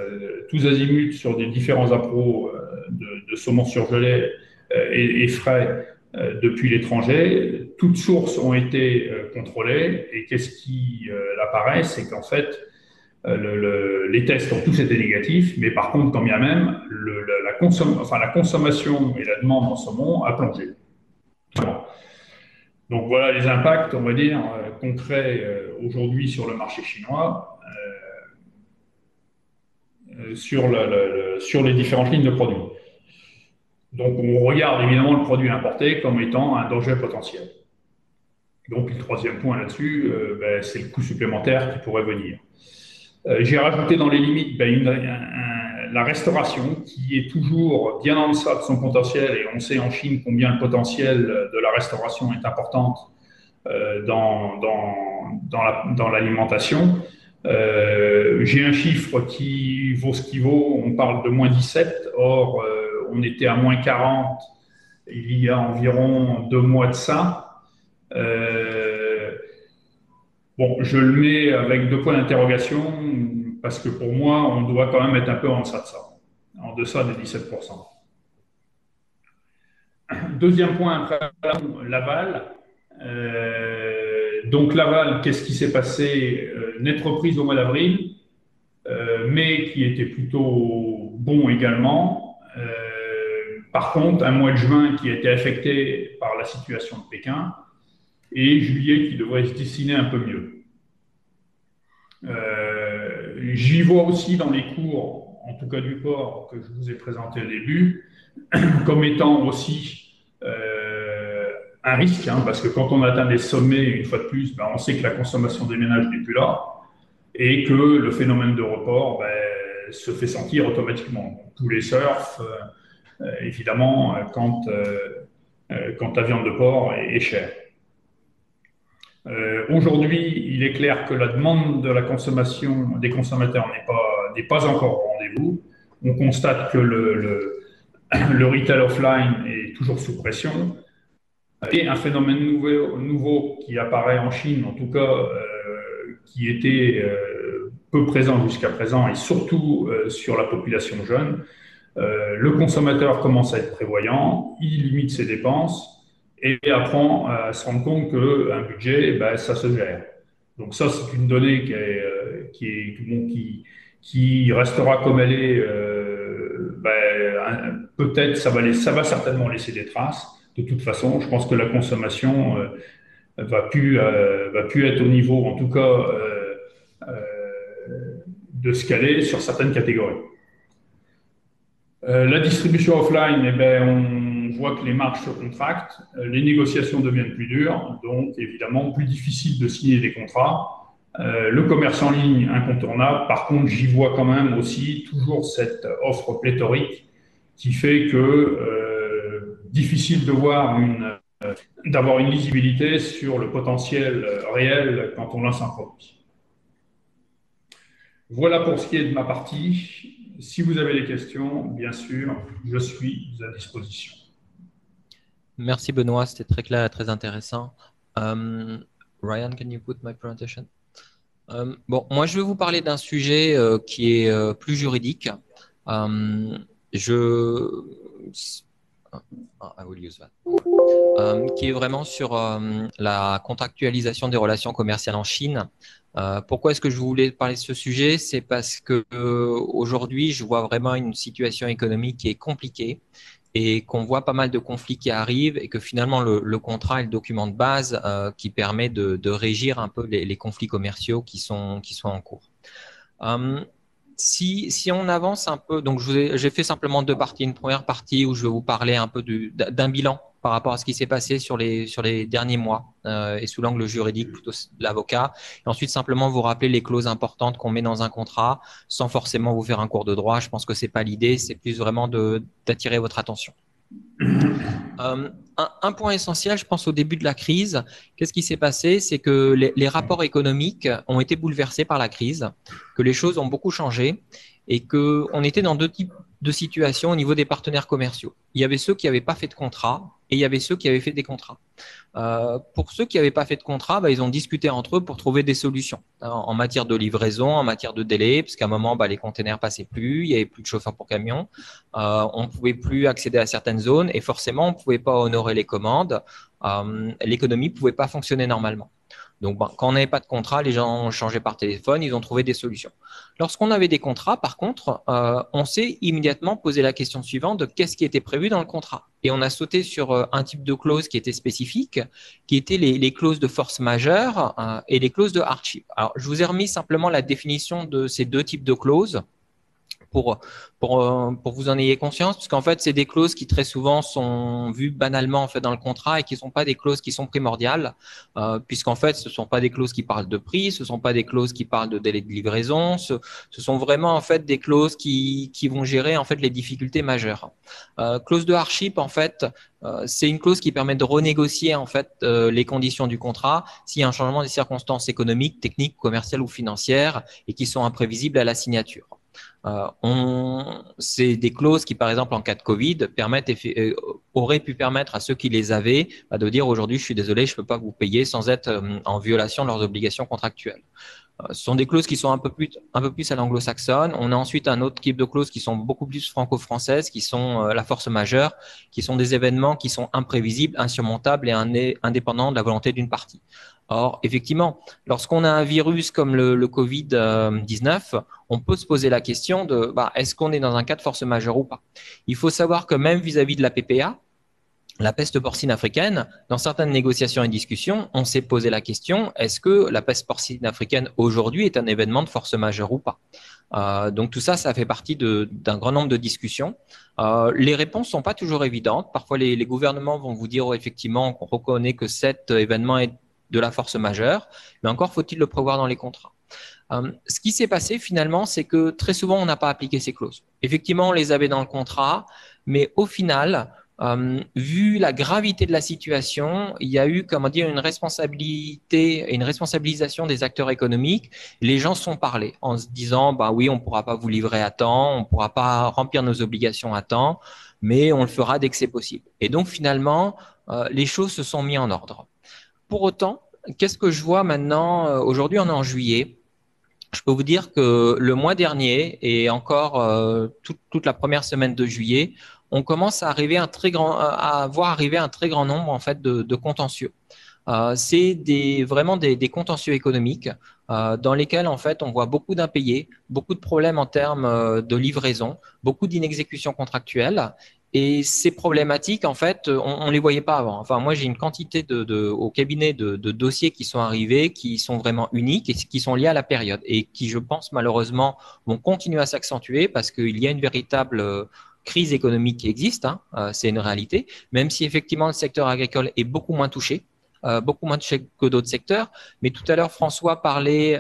tous azimuts sur des différents appros de saumon surgelé et frais depuis l'étranger, toutes sources ont été contrôlées, et qu'est-ce qui apparaît, c'est qu'en fait les tests ont tous été négatifs, mais par contre, quand bien même, la consommation et la demande en saumon a plongé. Donc voilà les impacts, on va dire, concrets aujourd'hui sur le marché chinois, sur les différentes lignes de produits. Donc on regarde évidemment le produit importé comme étant un danger potentiel. Donc le troisième point là-dessus, c'est le coût supplémentaire qui pourrait venir. J'ai rajouté dans les limites la restauration qui est toujours bien en deçà de son potentiel, et on sait en Chine combien le potentiel de la restauration est importante dans l'alimentation. J'ai un chiffre qui vaut ce qu'il vaut, on parle de moins 17, or on était à moins 40 il y a environ 2 mois de ça. Bon, je le mets avec 2 points d'interrogation parce que pour moi, on doit quand même être un peu en deçà de ça, en deçà des 17%. Deuxième point, après l'aval. Donc l'aval, qu'est-ce qui s'est passé? Nette reprise au mois d'avril, mais qui était plutôt bon également. Par contre, un mois de juin qui a été affecté par la situation de Pékin, et juillet qui devrait se dessiner un peu mieux. J'y vois aussi dans les cours, en tout cas du porc que je vous ai présenté au début, comme étant aussi un risque, hein, parce que quand on atteint des sommets, une fois de plus, on sait que la consommation des ménages n'est plus là, et que le phénomène de report se fait sentir automatiquement. Tous les surfs, évidemment, quand la viande de porc est chère. Aujourd'hui, il est clair que la demande de la consommation des consommateurs n'est pas encore au rendez-vous. On constate que le retail offline est toujours sous pression. Et un phénomène nouveau qui apparaît en Chine, en tout cas, qui était peu présent jusqu'à présent, et surtout sur la population jeune. Le consommateur commence à être prévoyant, il limite ses dépenses, et apprend à se rendre compte qu'un budget, ça se gère. Donc ça, c'est une donnée qui restera comme elle est. Peut-être ça va certainement laisser des traces. De toute façon, je pense que la consommation va plus être au niveau, en tout cas, de ce qu'elle est sur certaines catégories. La distribution offline, eh ben, on voit que les marges se contractent, les négociations deviennent plus dures, donc évidemment plus difficile de signer des contrats. Le commerce en ligne, incontournable. Par contre, j'y vois quand même aussi toujours cette offre pléthorique qui fait que difficile de voir d'avoir une lisibilité sur le potentiel réel quand on lance un produit. Voilà pour ce qui est de ma partie. Si vous avez des questions, bien sûr, je suis à disposition. Merci Benoît, c'était très clair et très intéressant. Ryan, can you put my presentation? Bon, moi je vais vous parler d'un sujet qui est plus juridique. I will use that. Qui est vraiment sur la contractualisation des relations commerciales en Chine. Pourquoi est-ce que je voulais parler de ce sujet? C'est parce que aujourd'hui, je vois vraiment une situation économique qui est compliquée et qu'on voit pas mal de conflits qui arrivent et que finalement le contrat est le document de base qui permet de régir un peu les conflits commerciaux qui sont en cours. Si on avance un peu, donc j'ai fait simplement deux parties. Une première partie où je vais vous parler un peu d'un bilan par rapport à ce qui s'est passé sur les derniers mois et sous l'angle juridique plutôt de l'avocat. Et ensuite simplement vous rappeler les clauses importantes qu'on met dans un contrat sans forcément vous faire un cours de droit. Je pense que c'est pas l'idée, c'est plus vraiment d'attirer votre attention. Un point essentiel, je pense au début de la crise, qu'est-ce qui s'est passé? C'est que les rapports économiques ont été bouleversés par la crise, que les choses ont beaucoup changé et qu'on était dans deux types de situations au niveau des partenaires commerciaux. Il y avait ceux qui n'avaient pas fait de contrat et il y avait ceux qui avaient fait des contrats. Pour ceux qui n'avaient pas fait de contrat, ils ont discuté entre eux pour trouver des solutions en matière de livraison, en matière de délai, parce qu'à un moment, les containers passaient plus, il y avait plus de chauffeurs pour camions, on ne pouvait plus accéder à certaines zones et forcément, on ne pouvait pas honorer les commandes. L'économie ne pouvait pas fonctionner normalement. Donc, quand on n'avait pas de contrat, les gens changeaient par téléphone, ils ont trouvé des solutions. Lorsqu'on avait des contrats, par contre, on s'est immédiatement posé la question suivante de qu'est-ce qui était prévu dans le contrat. Et on a sauté sur un type de clause qui était spécifique, qui étaient les clauses de force majeure et les clauses de hardship. Alors, je vous ai remis simplement la définition de ces deux types de clauses pour vous en ayez conscience, parce qu'en fait, c'est des clauses qui très souvent sont vues banalement en fait dans le contrat et qui ne sont pas des clauses qui sont primordiales, puisqu'en fait, ce ne sont pas des clauses qui parlent de prix, ce ne sont pas des clauses qui parlent de délai de livraison, ce sont vraiment en fait des clauses qui vont gérer en fait les difficultés majeures. Clause de hardship, en fait, c'est une clause qui permet de renégocier en fait les conditions du contrat s'il y a un changement des circonstances économiques, techniques, commerciales ou financières et qui sont imprévisibles à la signature. C'est des clauses qui, par exemple, en cas de Covid, auraient pu permettre à ceux qui les avaient de dire aujourd'hui, je suis désolé, je ne peux pas vous payer sans être en violation de leurs obligations contractuelles. Ce sont des clauses qui sont un peu plus à l'anglo-saxonne. On a ensuite un autre type de clauses qui sont beaucoup plus franco-françaises, qui sont la force majeure, qui sont des événements qui sont imprévisibles, insurmontables et indépendants de la volonté d'une partie. Or, effectivement, lorsqu'on a un virus comme le Covid-19, on peut se poser la question de est-ce qu'on est dans un cas de force majeure ou pas? Il faut savoir que même vis-à-vis de la PPA, la peste porcine africaine, dans certaines négociations et discussions, on s'est posé la question, est-ce que la peste porcine africaine aujourd'hui est un événement de force majeure ou pas? Donc tout ça, ça fait partie d'un grand nombre de discussions. Les réponses sont pas toujours évidentes. Parfois, les gouvernements vont vous dire effectivement qu'on reconnaît que cet événement est de la force majeure, mais encore faut-il le prévoir dans les contrats. Ce qui s'est passé finalement, c'est que très souvent, on n'a pas appliqué ces clauses. Effectivement, on les avait dans le contrat, mais au final, vu la gravité de la situation, il y a eu, comment dire, une responsabilité, une responsabilisation des acteurs économiques. Les gens sont parlés en se disant, oui, on ne pourra pas vous livrer à temps, on ne pourra pas remplir nos obligations à temps, mais on le fera dès que c'est possible. Et donc finalement, les choses se sont mises en ordre. Pour autant, qu'est-ce que je vois maintenant? Aujourd'hui, on est en juillet. Je peux vous dire que le mois dernier et encore toute la première semaine de juillet, on commence à voir arriver un très grand nombre en fait de contentieux. C'est vraiment des contentieux économiques dans lesquels en fait on voit beaucoup d'impayés, beaucoup de problèmes en termes de livraison, beaucoup d'inexécutions contractuelles. Et ces problématiques, en fait, on les voyait pas avant. Enfin, moi, j'ai une quantité au cabinet de dossiers qui sont arrivés, qui sont vraiment uniques et qui sont liés à la période et qui, je pense, malheureusement, vont continuer à s'accentuer parce qu'il y a une véritable crise économique qui existe. Hein, c'est une réalité. Même si effectivement le secteur agricole est beaucoup moins touché que d'autres secteurs. Mais tout à l'heure, François parlait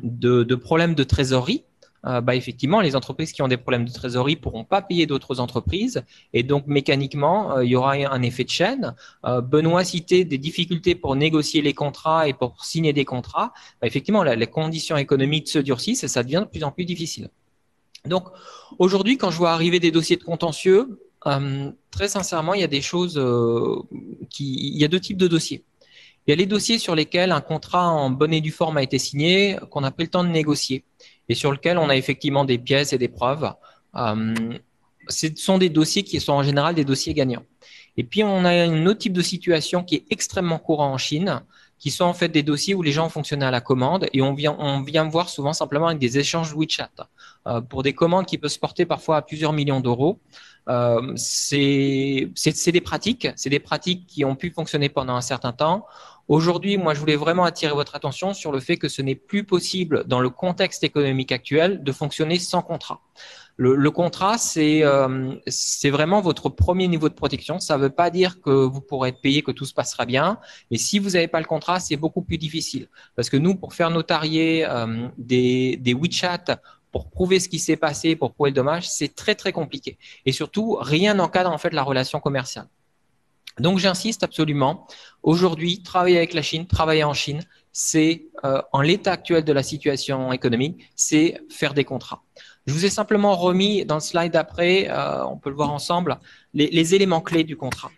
de problèmes de trésorerie. Effectivement, les entreprises qui ont des problèmes de trésorerie pourront pas payer d'autres entreprises et donc mécaniquement, il y aura un effet de chaîne. Benoît citait des difficultés pour négocier les contrats et pour signer des contrats. Effectivement, les conditions économiques se durcissent et ça devient de plus en plus difficile. Donc aujourd'hui, quand je vois arriver des dossiers de contentieux, très sincèrement, il y a des choses il y a deux types de dossiers. Il y a les dossiers sur lesquels un contrat en bonne et due forme a été signé, qu'on a pris le temps de négocier et sur lequel on a effectivement des pièces et des preuves. Ce sont des dossiers qui sont en général des dossiers gagnants. Et puis, on a un autre type de situation qui est extrêmement courant en Chine, qui sont en fait des dossiers où les gens fonctionnaient à la commande et on vient voir souvent simplement avec des échanges WeChat pour des commandes qui peuvent se porter parfois à plusieurs millions d'euros. C'est des pratiques qui ont pu fonctionner pendant un certain temps. Aujourd'hui, moi, je voulais vraiment attirer votre attention sur le fait que ce n'est plus possible, dans le contexte économique actuel, de fonctionner sans contrat. Le contrat, c'est vraiment votre premier niveau de protection. Ça ne veut pas dire que vous pourrez être payé, que tout se passera bien. Mais si vous n'avez pas le contrat, c'est beaucoup plus difficile. Parce que nous, pour faire notarier des WeChat, pour prouver ce qui s'est passé, pour prouver le dommage, c'est très, très compliqué. Et surtout, rien n'encadre en fait la relation commerciale. Donc, j'insiste absolument. Aujourd'hui, travailler avec la Chine, travailler en Chine, c'est, en l'état actuel de la situation économique, c'est faire des contrats. Je vous ai simplement remis dans le slide d'après, on peut le voir ensemble, les éléments clés du contrat.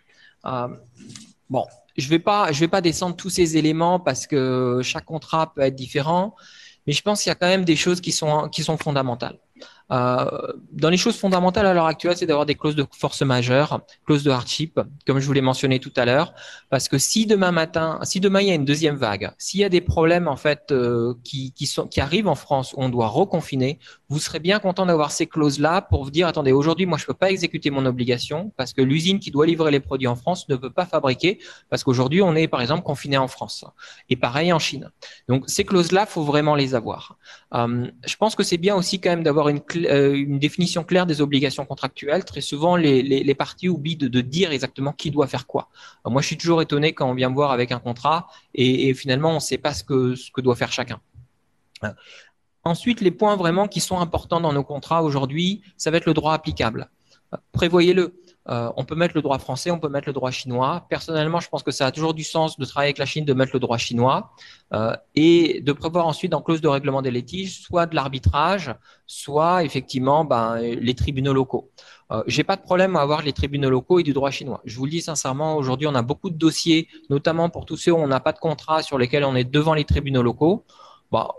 Bon, je vais pas descendre tous ces éléments parce que chaque contrat peut être différent, mais je pense qu'il y a quand même des choses qui sont fondamentales. Dans les choses fondamentales à l'heure actuelle, c'est d'avoir des clauses de force majeure, clauses de hardship, comme je vous l'ai mentionné tout à l'heure, parce que si demain il y a une deuxième vague, s'il y a des problèmes en fait qui arrivent en France où on doit reconfiner, vous serez bien content d'avoir ces clauses-là pour vous dire attendez, aujourd'hui moi je peux pas exécuter mon obligation parce que l'usine qui doit livrer les produits en France ne peut pas fabriquer parce qu'aujourd'hui on est par exemple confiné en France et pareil en Chine. Donc ces clauses-là, faut vraiment les avoir. Je pense que c'est bien aussi quand même d'avoir une définition claire des obligations contractuelles. Très souvent, les parties oublient de dire exactement qui doit faire quoi. Moi, je suis toujours étonné quand on vient me voir avec un contrat et finalement, on ne sait pas ce que doit faire chacun. Ensuite, les points vraiment qui sont importants dans nos contrats aujourd'hui, ça va être le droit applicable. Prévoyez-le. On peut mettre le droit français, on peut mettre le droit chinois. Personnellement, je pense que ça a toujours du sens de travailler avec la Chine, de mettre le droit chinois et de prévoir ensuite en clause de règlement des litiges soit de l'arbitrage, soit effectivement les tribunaux locaux. J'ai pas de problème à avoir les tribunaux locaux et du droit chinois. Je vous le dis sincèrement, aujourd'hui, on a beaucoup de dossiers, notamment pour tous ceux où on n'a pas de contrat sur lesquels on est devant les tribunaux locaux.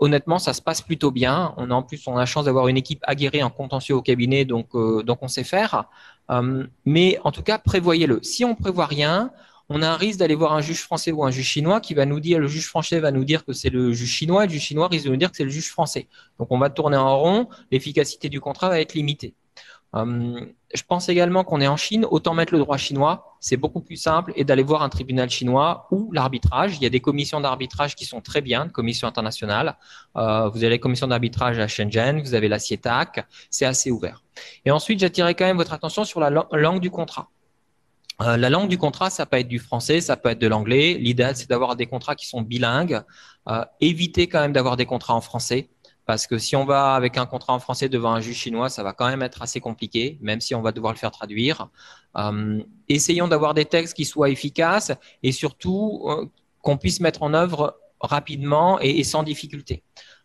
Honnêtement, ça se passe plutôt bien. On a la chance d'avoir une équipe aguerrie en contentieux au cabinet, donc on sait faire. Mais en tout cas, prévoyez-le. Si on prévoit rien, on a un risque d'aller voir un juge français ou un juge chinois qui va nous dire, le juge français va nous dire que c'est le juge chinois, et le juge chinois risque de nous dire que c'est le juge français. Donc on va tourner en rond, l'efficacité du contrat va être limitée. Je pense également qu'on est en Chine, autant mettre le droit chinois, c'est beaucoup plus simple, et d'aller voir un tribunal chinois ou l'arbitrage. Il y a des commissions d'arbitrage qui sont très bien, commissions internationales. Vous avez les commissions d'arbitrage à Shenzhen, vous avez la CIETAC, c'est assez ouvert. Et ensuite, j'attirerai quand même votre attention sur la langue du contrat. La langue du contrat, ça peut être du français, ça peut être de l'anglais. L'idéal, c'est d'avoir des contrats qui sont bilingues. Évitez quand même d'avoir des contrats en français. Parce que si on va avec un contrat en français devant un juge chinois, ça va quand même être assez compliqué, même si on va devoir le faire traduire. Essayons d'avoir des textes qui soient efficaces et surtout qu'on puisse mettre en œuvre rapidement et sans difficulté.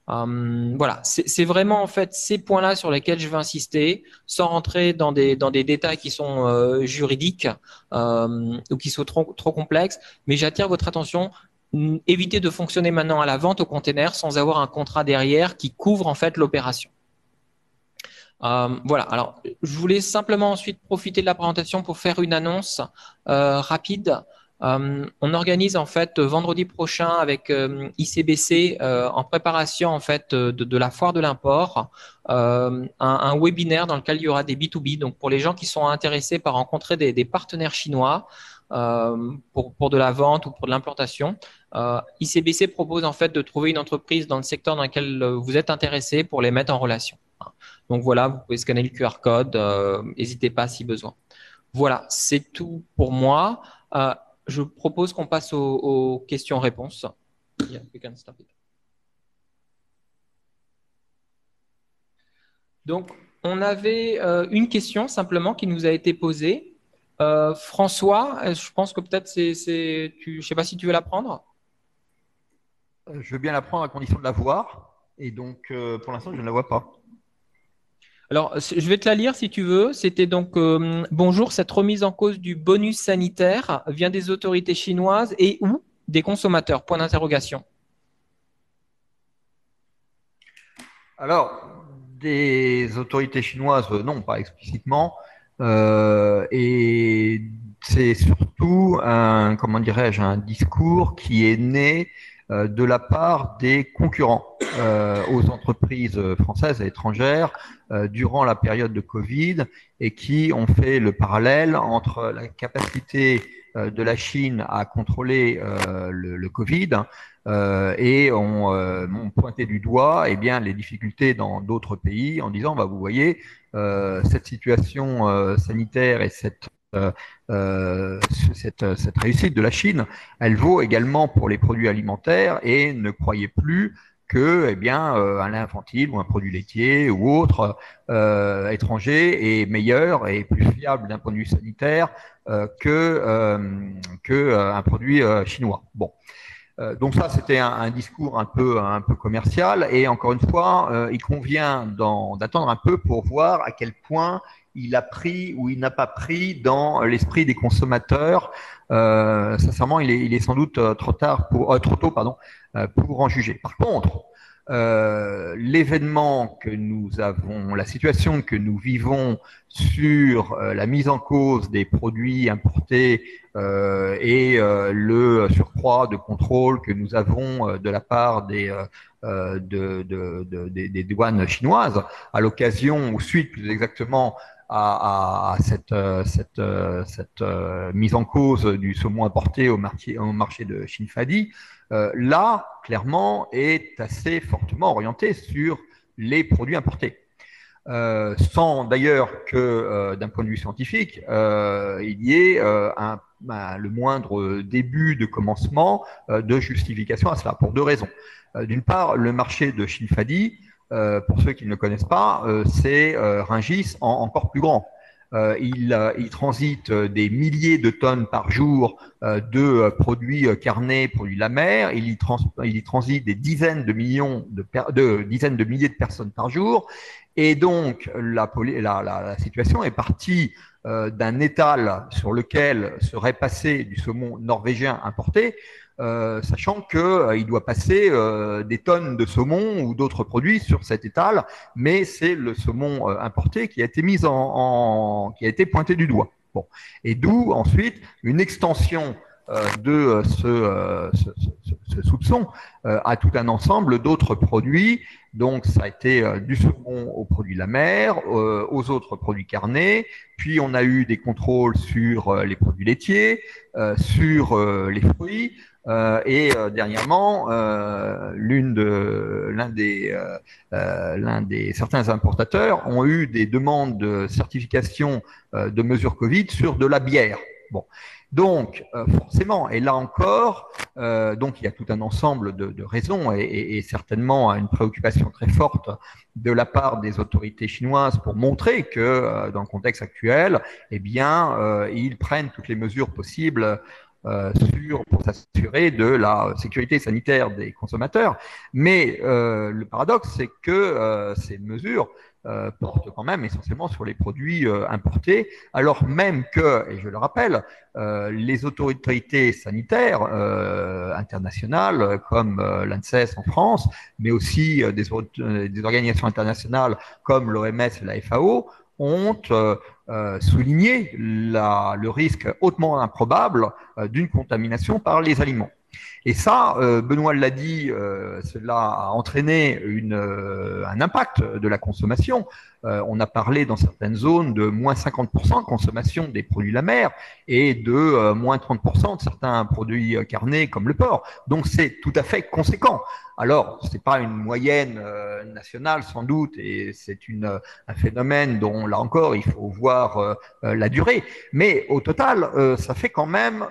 Voilà, c'est vraiment en fait ces points-là sur lesquels je vais insister, sans rentrer dans des détails qui sont juridiques ou qui sont trop complexes. Mais j'attire votre attention. Évitez de fonctionner maintenant à la vente au container sans avoir un contrat derrière qui couvre en fait l'opération. Voilà. Alors, je voulais simplement ensuite profiter de la présentation pour faire une annonce rapide. On organise en fait vendredi prochain avec ICBC en préparation en fait de la foire de l'import un webinaire dans lequel il y aura des B2B. Donc pour les gens qui sont intéressés par rencontrer des partenaires chinois pour de la vente ou pour de l'implantation, ICBC propose en fait de trouver une entreprise dans le secteur dans lequel vous êtes intéressé pour les mettre en relation. Donc voilà, vous pouvez scanner le QR code, n'hésitez pas si besoin. Voilà, c'est tout pour moi. Je propose qu'on passe aux questions-réponses. Yeah, we can stop it. Donc, on avait une question simplement qui nous a été posée. François, je pense que peut-être je ne sais pas si tu veux la prendre. Je veux bien la prendre à condition de la voir. Et donc, pour l'instant, je ne la vois pas. Alors, je vais te la lire si tu veux. C'était donc bonjour, cette remise en cause du bonus sanitaire vient des autorités chinoises et ou des consommateurs? Point d'interrogation. Alors, des autorités chinoises, non, pas explicitement. Et c'est surtout comment dirais-je, un discours qui est né de la part des concurrents aux entreprises françaises et étrangères durant la période de Covid et qui ont fait le parallèle entre la capacité de la Chine à contrôler le Covid et ont pointé du doigt les difficultés dans d'autres pays en disant vous voyez cette situation sanitaire et cette réussite de la Chine, elle vaut également pour les produits alimentaires et ne croyez plus que un lait infantile ou un produit laitier ou autre étranger est meilleur et plus fiable d'un point de vue sanitaire que un produit chinois. Bon. Donc ça, c'était un discours un peu commercial et encore une fois, il convient d'attendre un peu pour voir à quel point il a pris ou il n'a pas pris dans l'esprit des consommateurs. Sincèrement, il est sans doute trop tôt, pour en juger. Par contre, l'événement que nous avons, la situation que nous vivons sur la mise en cause des produits importés et le surcroît de contrôle que nous avons de la part des douanes chinoises à l'occasion ou suite plus exactement à cette mise en cause du saumon importé au marché de Shinfadi, là, clairement, est assez fortement orienté sur les produits importés. Sans d'ailleurs que, d'un point de vue scientifique, il y ait le moindre début de commencement de justification à cela, pour deux raisons. D'une part, le marché de Shinfadi, pour ceux qui ne le connaissent pas, c'est Rungis encore plus grand. Il transite des milliers de tonnes par jour de produits carnés, produits de la mer. Il y transite des dizaines de milliers de personnes par jour. Et donc, la situation est partie d'un étal sur lequel serait passé du saumon norvégien importé, sachant qu'il doit passer des tonnes de saumon ou d'autres produits sur cet étal, mais c'est le saumon importé qui a été qui a été pointé du doigt. Bon. Et d'où ensuite une extension de ce soupçon à tout un ensemble d'autres produits. Donc, ça a été du saumon aux produits de la mer, aux autres produits carnés. Puis, on a eu des contrôles sur les produits laitiers, sur les fruits. Et dernièrement, certains importateurs ont eu des demandes de certification de mesures Covid sur de la bière. Bon. Donc, forcément, et là encore, donc il y a tout un ensemble de raisons et certainement une préoccupation très forte de la part des autorités chinoises pour montrer que dans le contexte actuel, ils prennent toutes les mesures possibles pour s'assurer de la sécurité sanitaire des consommateurs. Mais le paradoxe, c'est que ces mesures portent quand même essentiellement sur les produits importés, alors même que, et je le rappelle, les autorités sanitaires internationales comme l'ANSES en France, mais aussi des organisations internationales comme l'OMS et la FAO, ont souligné le risque hautement improbable d'une contamination par les aliments. Et ça, Benoît l'a dit, cela a entraîné un impact de la consommation. On a parlé dans certaines zones de moins 50% de consommation des produits de la mer et de moins 30% de certains produits carnés comme le porc. Donc c'est tout à fait conséquent. Alors, ce n'est pas une moyenne nationale sans doute, et c'est un phénomène dont, là encore, il faut voir la durée. Mais au total, ça fait quand même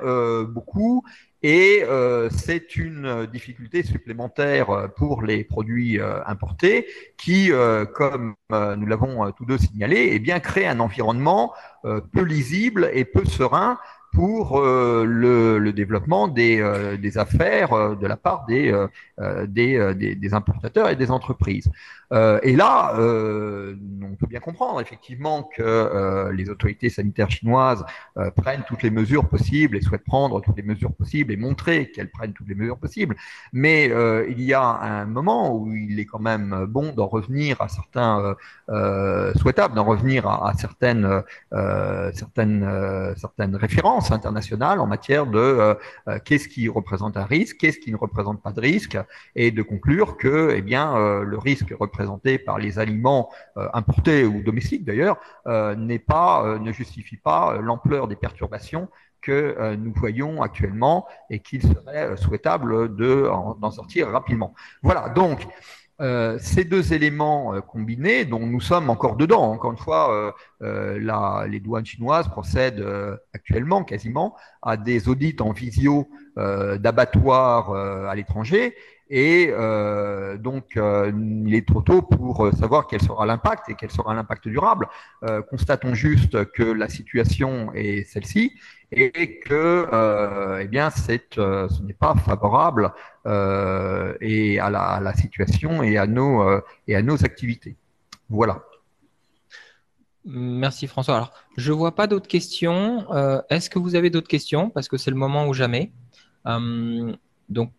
beaucoup. Et c'est une difficulté supplémentaire pour les produits importés qui, comme nous l'avons tous deux signalé, eh bien, crée un environnement peu lisible et peu serein pour le développement des affaires de la part des importateurs et des entreprises. Et là, on peut bien comprendre effectivement que les autorités sanitaires chinoises prennent toutes les mesures possibles et souhaitent prendre toutes les mesures possibles et montrer qu'elles prennent toutes les mesures possibles. Mais il y a un moment où il est quand même bon d'en revenir à certains souhaitable d'en revenir à certaines références internationales en matière de qu'est-ce qui représente un risque, qu'est-ce qui ne représente pas de risque, et de conclure que eh bien, le risque représenté par les aliments importés ou domestiques d'ailleurs ne justifie pas l'ampleur des perturbations que nous voyons actuellement et qu'il serait souhaitable d'en sortir rapidement. Voilà, donc ces deux éléments combinés, dont nous sommes encore dedans, encore une fois, les douanes chinoises procèdent actuellement quasiment à des audits en visio d'abattoirs à l'étranger. Et donc, il est trop tôt pour savoir quel sera l'impact et quel sera l'impact durable. Constatons juste que la situation est celle-ci et que, eh bien, ce n'est pas favorable et à la situation et à nos activités. Voilà. Merci François. Alors, je vois pas d'autres questions. Est-ce que vous avez d'autres questions? Parce que c'est le moment ou jamais. Donc,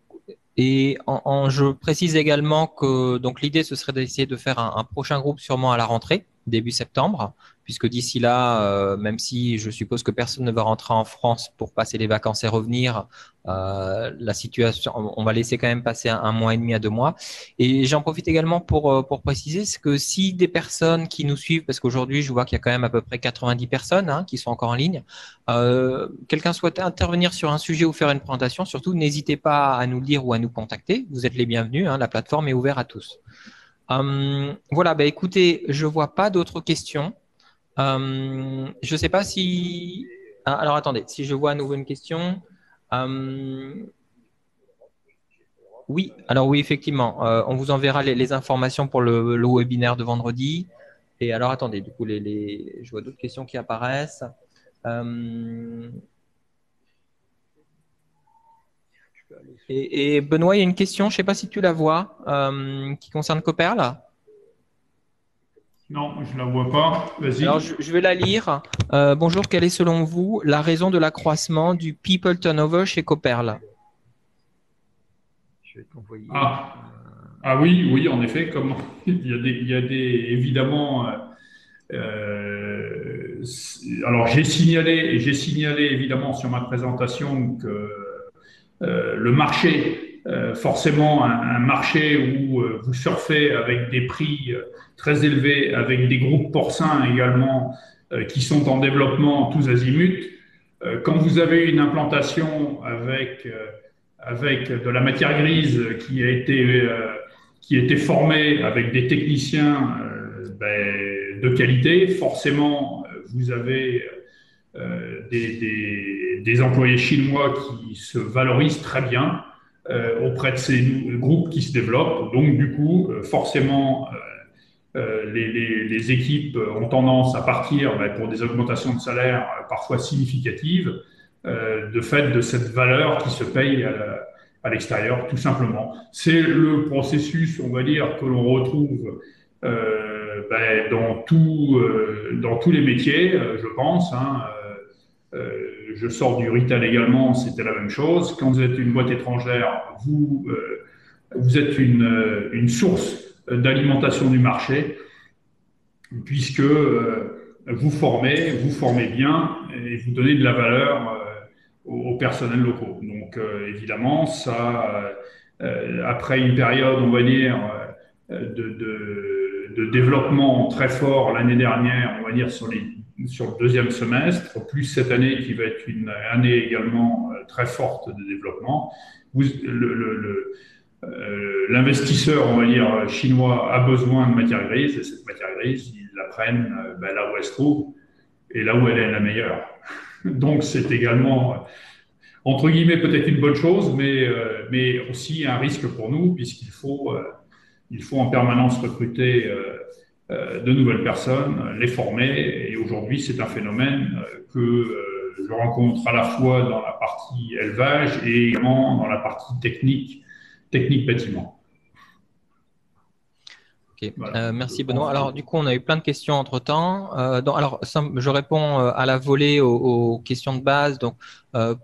je précise également que donc l'idée ce serait d'essayer de faire un prochain groupe sûrement à la rentrée, début septembre, puisque d'ici là, même si je suppose que personne ne va rentrer en France pour passer les vacances et revenir, la situation, on va laisser quand même passer un mois et demi à 2 mois. Et j'en profite également pour préciser que si des personnes qui nous suivent, parce qu'aujourd'hui je vois qu'il y a quand même à peu près 90 personnes qui sont encore en ligne, quelqu'un souhaite intervenir sur un sujet ou faire une présentation, surtout n'hésitez pas à nous le dire ou à nous contacter. Vous êtes les bienvenus, la plateforme est ouverte à tous. Voilà, écoutez, je vois pas d'autres questions. Je sais pas si… alors attendez, si je vois à nouveau une question. Oui, alors oui, effectivement, on vous enverra les informations pour le webinaire de vendredi. Et alors attendez, du coup, je vois d'autres questions qui apparaissent. Et Benoît, il y a une question, je ne sais pas si tu la vois, qui concerne Cooperl. Non, je ne la vois pas. Vas-y. Alors, je vais la lire. Bonjour, quelle est selon vous la raison de l'accroissement du people turnover chez Cooperl? Je vais t'envoyer. Ah oui, en effet, comme il y a évidemment. Alors j'ai signalé évidemment sur ma présentation que le marché, forcément un marché où vous surfez avec des prix très élevés, avec des groupes porcins également qui sont en développement tous azimuts. Quand vous avez une implantation avec de la matière grise qui a été formée avec des techniciens de qualité, forcément vous avez des employés chinois qui se valorisent très bien auprès de ces groupes qui se développent. Donc, du coup, forcément, les équipes ont tendance à partir pour des augmentations de salaire parfois significatives de fait de cette valeur qui se paye à l'extérieur, tout simplement. C'est le processus, on va dire, que l'on retrouve dans tous les métiers, je pense. Je sors du retail également, c'était la même chose. Quand vous êtes une boîte étrangère, vous êtes une source d'alimentation du marché, puisque vous formez bien et vous donnez de la valeur aux personnels locaux. Donc, évidemment, ça, après une période, on va dire, de développement très fort l'année dernière, on va dire sur le deuxième semestre, plus cette année qui va être une année également très forte de développement, l'investisseur, on va dire, chinois a besoin de matière grise, et cette matière grise, ils la prennent là où elle se trouve et là où elle est la meilleure. Donc, c'est également, entre guillemets, peut-être une bonne chose, mais aussi un risque pour nous, puisqu'il faut en permanence recruter de nouvelles personnes, les former. Et aujourd'hui, c'est un phénomène que je rencontre à la fois dans la partie élevage et également dans la partie technique bâtiment. Okay. Merci Benoît. Alors du coup, on a eu plein de questions entre-temps. Alors, je réponds à la volée aux questions de base. Donc,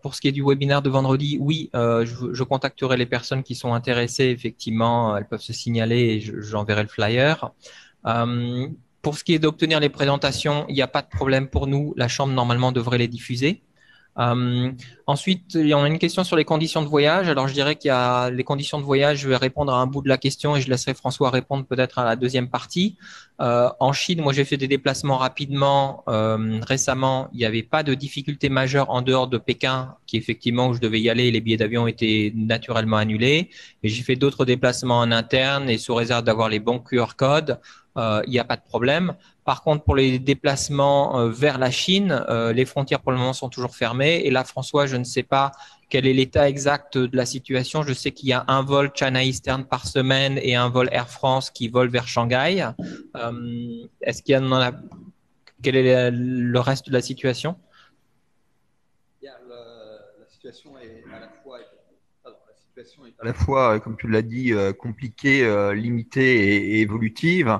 pour ce qui est du webinaire de vendredi, oui, je contacterai les personnes qui sont intéressées. Effectivement, elles peuvent se signaler et j'enverrai le flyer. Pour ce qui est d'obtenir les présentations, il n'y a pas de problème pour nous. La Chambre, normalement, devrait les diffuser. Ensuite, on a une question sur les conditions de voyage. Alors, je dirais qu'il y a les conditions de voyage. Je vais répondre à un bout de la question et je laisserai François répondre peut-être à la deuxième partie. En Chine, moi, j'ai fait des déplacements rapidement. Récemment, il n'y avait pas de difficultés majeures en dehors de Pékin, qui effectivement, où je devais y aller, les billets d'avion étaient naturellement annulés. Et j'ai fait d'autres déplacements en interne et sous réserve d'avoir les bons QR codes, il n'y a pas de problème. Par contre, pour les déplacements vers la Chine, les frontières pour le moment sont toujours fermées. Et là, François, je ne sais pas quel est l'état exact de la situation. Je sais qu'il y a un vol China Eastern par semaine et un vol Air France qui vole vers Shanghai. Est-ce qu'il y en a? Quel est le reste de la situation? La situation est à la fois, comme tu l'as dit, compliquée, limitée et évolutive,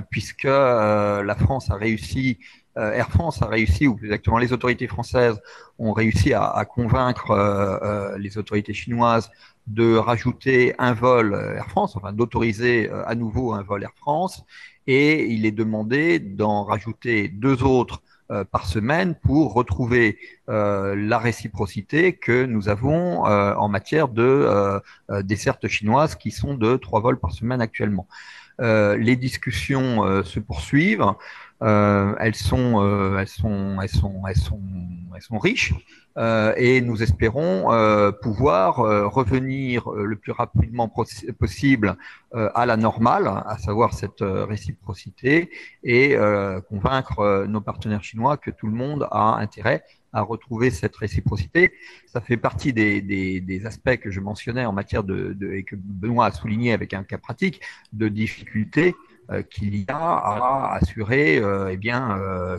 puisque la France a réussi, Air France a réussi, ou plus exactement les autorités françaises ont réussi à convaincre les autorités chinoises de rajouter un vol Air France, enfin d'autoriser à nouveau un vol Air France, et il est demandé d'en rajouter 2 autres par semaine pour retrouver la réciprocité que nous avons en matière de dessertes chinoises qui sont de 3 vols par semaine actuellement. Les discussions se poursuivent. Elles sont riches et nous espérons pouvoir revenir le plus rapidement possible à la normale, à savoir cette réciprocité, et convaincre nos partenaires chinois que tout le monde a intérêt à retrouver cette réciprocité. Ça fait partie des aspects que je mentionnais en matière et que Benoît a souligné avec un cas pratique, de difficultés qu'il y a à assurer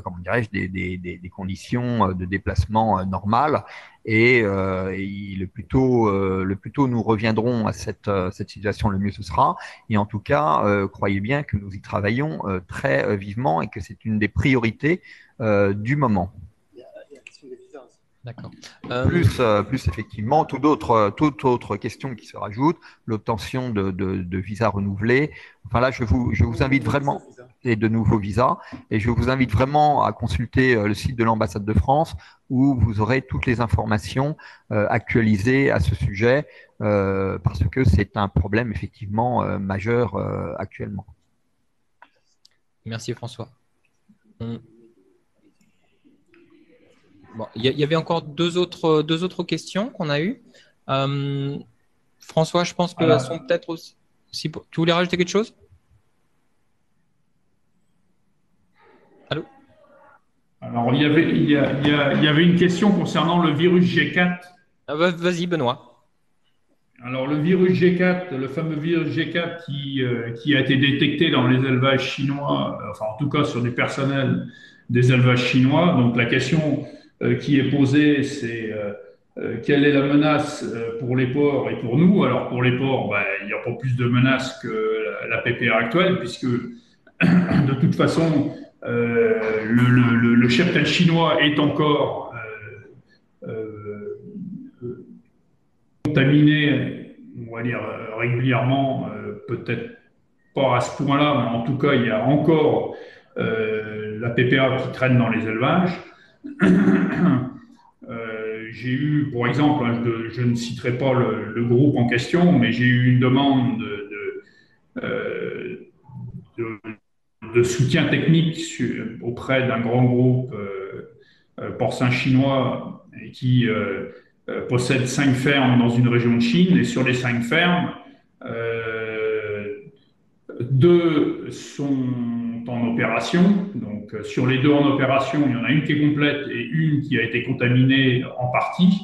comment dirais-je, des conditions de déplacement normales. Et le plus tôt nous reviendrons à cette situation, le mieux ce sera. Et en tout cas, croyez bien que nous y travaillons très vivement et que c'est une des priorités du moment. D'accord. Plus effectivement, toute autre question qui se rajoute, l'obtention de visas renouvelés. Enfin là, je vous invite vraiment, et de nouveaux visas, et je vous invite vraiment à consulter le site de l'ambassade de France où vous aurez toutes les informations actualisées à ce sujet, parce que c'est un problème effectivement majeur actuellement. Merci François. Bon, il y avait encore deux autres questions qu'on a eues. François, je pense qu'elles sont peut-être aussi… Tu voulais rajouter quelque chose? Allô? Alors, il y avait une question concernant le virus G4. Vas-y, Benoît. Alors, le virus G4, le fameux virus G4 qui a été détecté dans les élevages chinois, enfin, en tout cas sur du personnel des élevages chinois. Donc, la question qui est posée, c'est quelle est la menace pour les porcs et pour nous? Alors, pour les porcs, il n'y a pas plus de menace que la PPR actuelle, puisque de toute façon, le cheptel chinois est encore contaminé, on va dire régulièrement, peut-être pas à ce point-là, mais en tout cas, il y a encore la PPA qui traîne dans les élevages. J'ai eu, pour exemple, je ne citerai pas le groupe en question, mais j'ai eu une demande de soutien technique auprès d'un grand groupe porcin chinois qui possède 5 fermes dans une région de Chine. Et sur les 5 fermes, 2 sont en opération. Donc, sur les 2 en opération, il y en a une qui est complète et une qui a été contaminée en partie.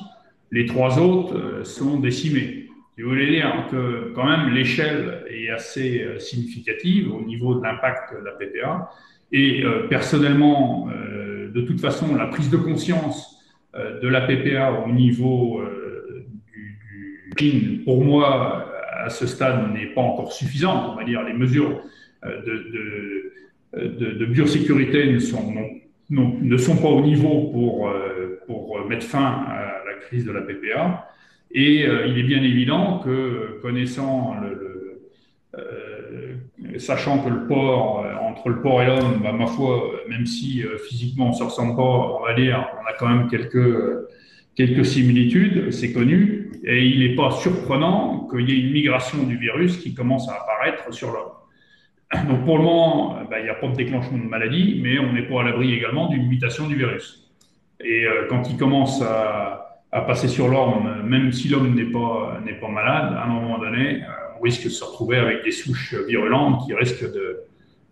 Les 3 autres sont décimées. Je voulais dire que quand même l'échelle est assez significative au niveau de l'impact de la PPA. Et personnellement, de toute façon, la prise de conscience de la PPA au niveau du Chine, pour moi, à ce stade, n'est pas encore suffisante. On va dire les mesures de biosécurité ne sont pas au niveau pour mettre fin à la crise de la PPA. Et il est bien évident que, connaissant sachant que le port, entre le port et l'homme, bah, ma foi, même si physiquement on ne se ressemble pas, on va dire, on a quand même quelques similitudes, c'est connu, et il n'est pas surprenant qu'il y ait une migration du virus qui commence à apparaître sur l'homme. Donc pour le moment, bah, il n'y a pas de déclenchement de maladie, mais on n'est pas à l'abri également d'une mutation du virus. Et quand il commence à passer sur l'homme, même si l'homme n'est pas malade, à un moment donné, on risque de se retrouver avec des souches virulentes qui risquent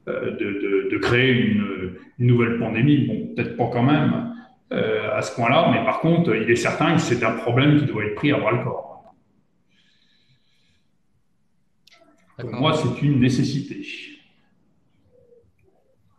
de créer une nouvelle pandémie. Bon, peut-être pas quand même à ce point-là, mais par contre, il est certain que c'est un problème qui doit être pris à bras-le-corps. Pour moi, c'est une nécessité.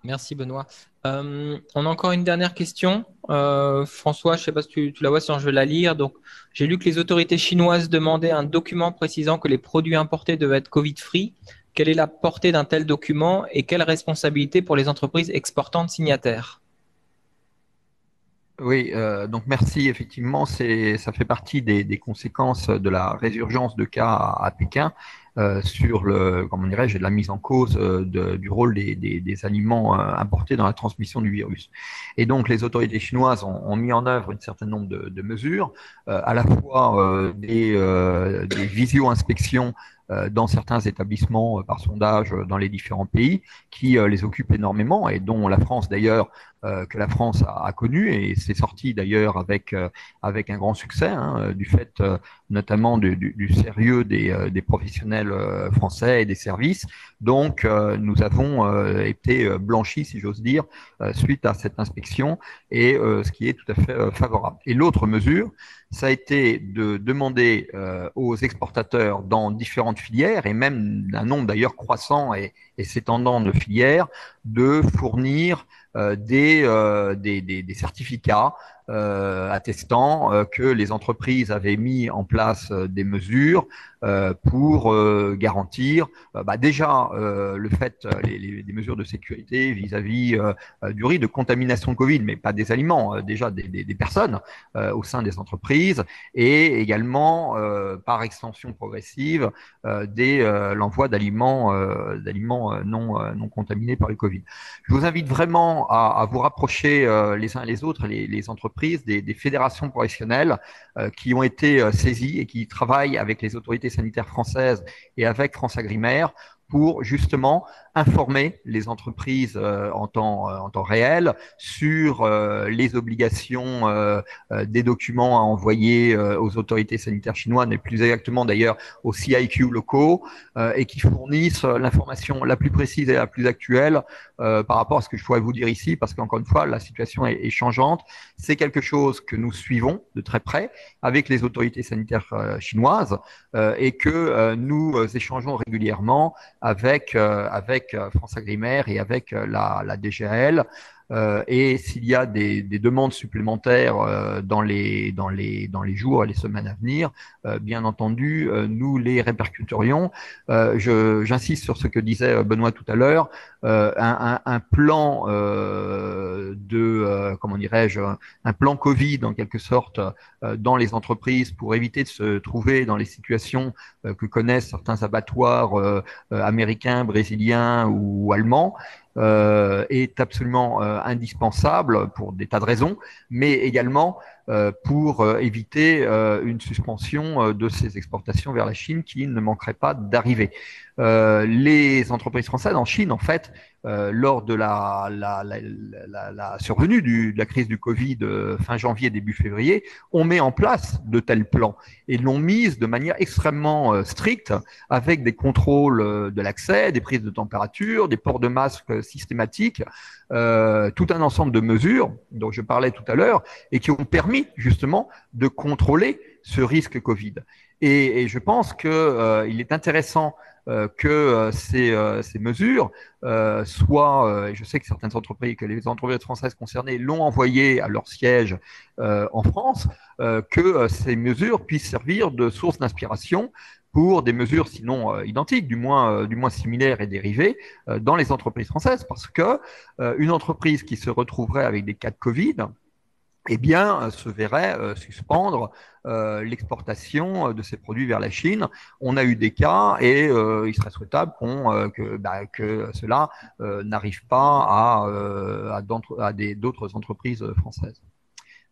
Merci Benoît. On a encore une dernière question. François, je ne sais pas si tu la vois, sinon je vais la lire. Donc, j'ai lu que les autorités chinoises demandaient un document précisant que les produits importés devaient être Covid-free. Quelle est la portée d'un tel document et quelle responsabilité pour les entreprises exportantes signataires? Oui, donc merci. Effectivement, ça fait partie des conséquences de la résurgence de cas à Pékin sur comment dirais-je, la mise en cause du rôle des aliments importés dans la transmission du virus. Et donc, les autorités chinoises ont mis en œuvre un certain nombre de mesures, à la fois des visio-inspections dans certains établissements par sondage dans les différents pays qui les occupent énormément et dont la France d'ailleurs que la France a connu et c'est sorti d'ailleurs avec un grand succès du fait notamment du sérieux des professionnels français et des services. Donc nous avons été blanchis, si j'ose dire, suite à cette inspection et ce qui est tout à fait favorable. Et l'autre mesure, ça a été de demander aux exportateurs dans différentes filières et même un nombre d'ailleurs croissant et s'étendant de filières de fournir des certificats attestant que les entreprises avaient mis en place des mesures pour garantir déjà le fait des mesures de sécurité vis-à-vis du risque de contamination de Covid, mais pas des aliments, déjà des personnes au sein des entreprises et également par extension progressive l'envoi d'aliments non contaminés par le Covid. Je vous invite vraiment à vous rapprocher les uns et les autres, les entreprises, des fédérations professionnelles qui ont été saisies et qui travaillent avec les autorités sanitaires françaises et avec FranceAgriMer pour justement informer les entreprises en temps réel sur les obligations des documents à envoyer aux autorités sanitaires chinoises, mais plus exactement d'ailleurs aux CIQ locaux, et qui fournissent l'information la plus précise et la plus actuelle par rapport à ce que je pourrais vous dire ici, parce qu'encore une fois, la situation est changeante. C'est quelque chose que nous suivons de très près avec les autorités sanitaires chinoises et que nous échangeons régulièrement avec FranceAgriMer et avec la DGAL. Et s'il y a des demandes supplémentaires dans les jours et les semaines à venir, bien entendu, nous les répercuterions. J'insiste sur ce que disait Benoît tout à l'heure, un plan comment dirais-je, un plan Covid en quelque sorte dans les entreprises pour éviter de se trouver dans les situations que connaissent certains abattoirs américains, brésiliens ou allemands. est absolument indispensable pour des tas de raisons, mais également pour éviter une suspension de ces exportations vers la Chine qui ne manquerait pas d'arriver. Les entreprises françaises en Chine, en fait, lors de la survenue de la crise du Covid fin janvier, début février, ont mis en place de tels plans et l'ont mise de manière extrêmement stricte avec des contrôles de l'accès, des prises de température, des ports de masques systématiques, tout un ensemble de mesures dont je parlais tout à l'heure et qui ont permis justement de contrôler ce risque Covid. Et je pense qu'il est intéressant que ces mesures soient, je sais que certaines entreprises, que les entreprises françaises concernées l'ont envoyé à leur siège en France, que ces mesures puissent servir de source d'inspiration pour des mesures sinon identiques, du moins similaires et dérivées dans les entreprises françaises, parce que une entreprise qui se retrouverait avec des cas de Covid, eh bien, se verrait suspendre l'exportation de ces produits vers la Chine. On a eu des cas et il serait souhaitable que cela n'arrive pas à d'autres entreprises françaises.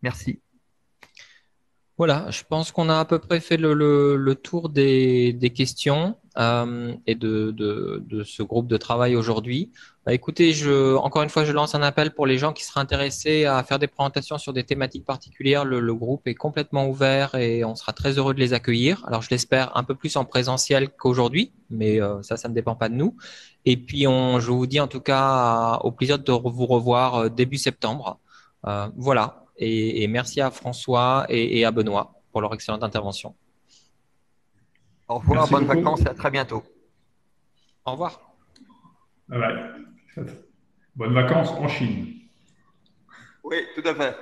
Merci. Voilà, je pense qu'on a à peu près fait le tour des questions et de ce groupe de travail aujourd'hui. Écoutez, encore une fois, je lance un appel pour les gens qui seraient intéressés à faire des présentations sur des thématiques particulières. Le groupe est complètement ouvert et on sera très heureux de les accueillir. Alors, je l'espère un peu plus en présentiel qu'aujourd'hui, mais ça ne dépend pas de nous. Et puis, je vous dis en tout cas au plaisir de vous revoir début septembre. Voilà. Et merci à François et à Benoît pour leur excellente intervention. Au revoir, Merci bonnes beaucoup. vacances et à très bientôt. Au revoir. Bye bye. Bonnes vacances en Chine. Oui, tout à fait.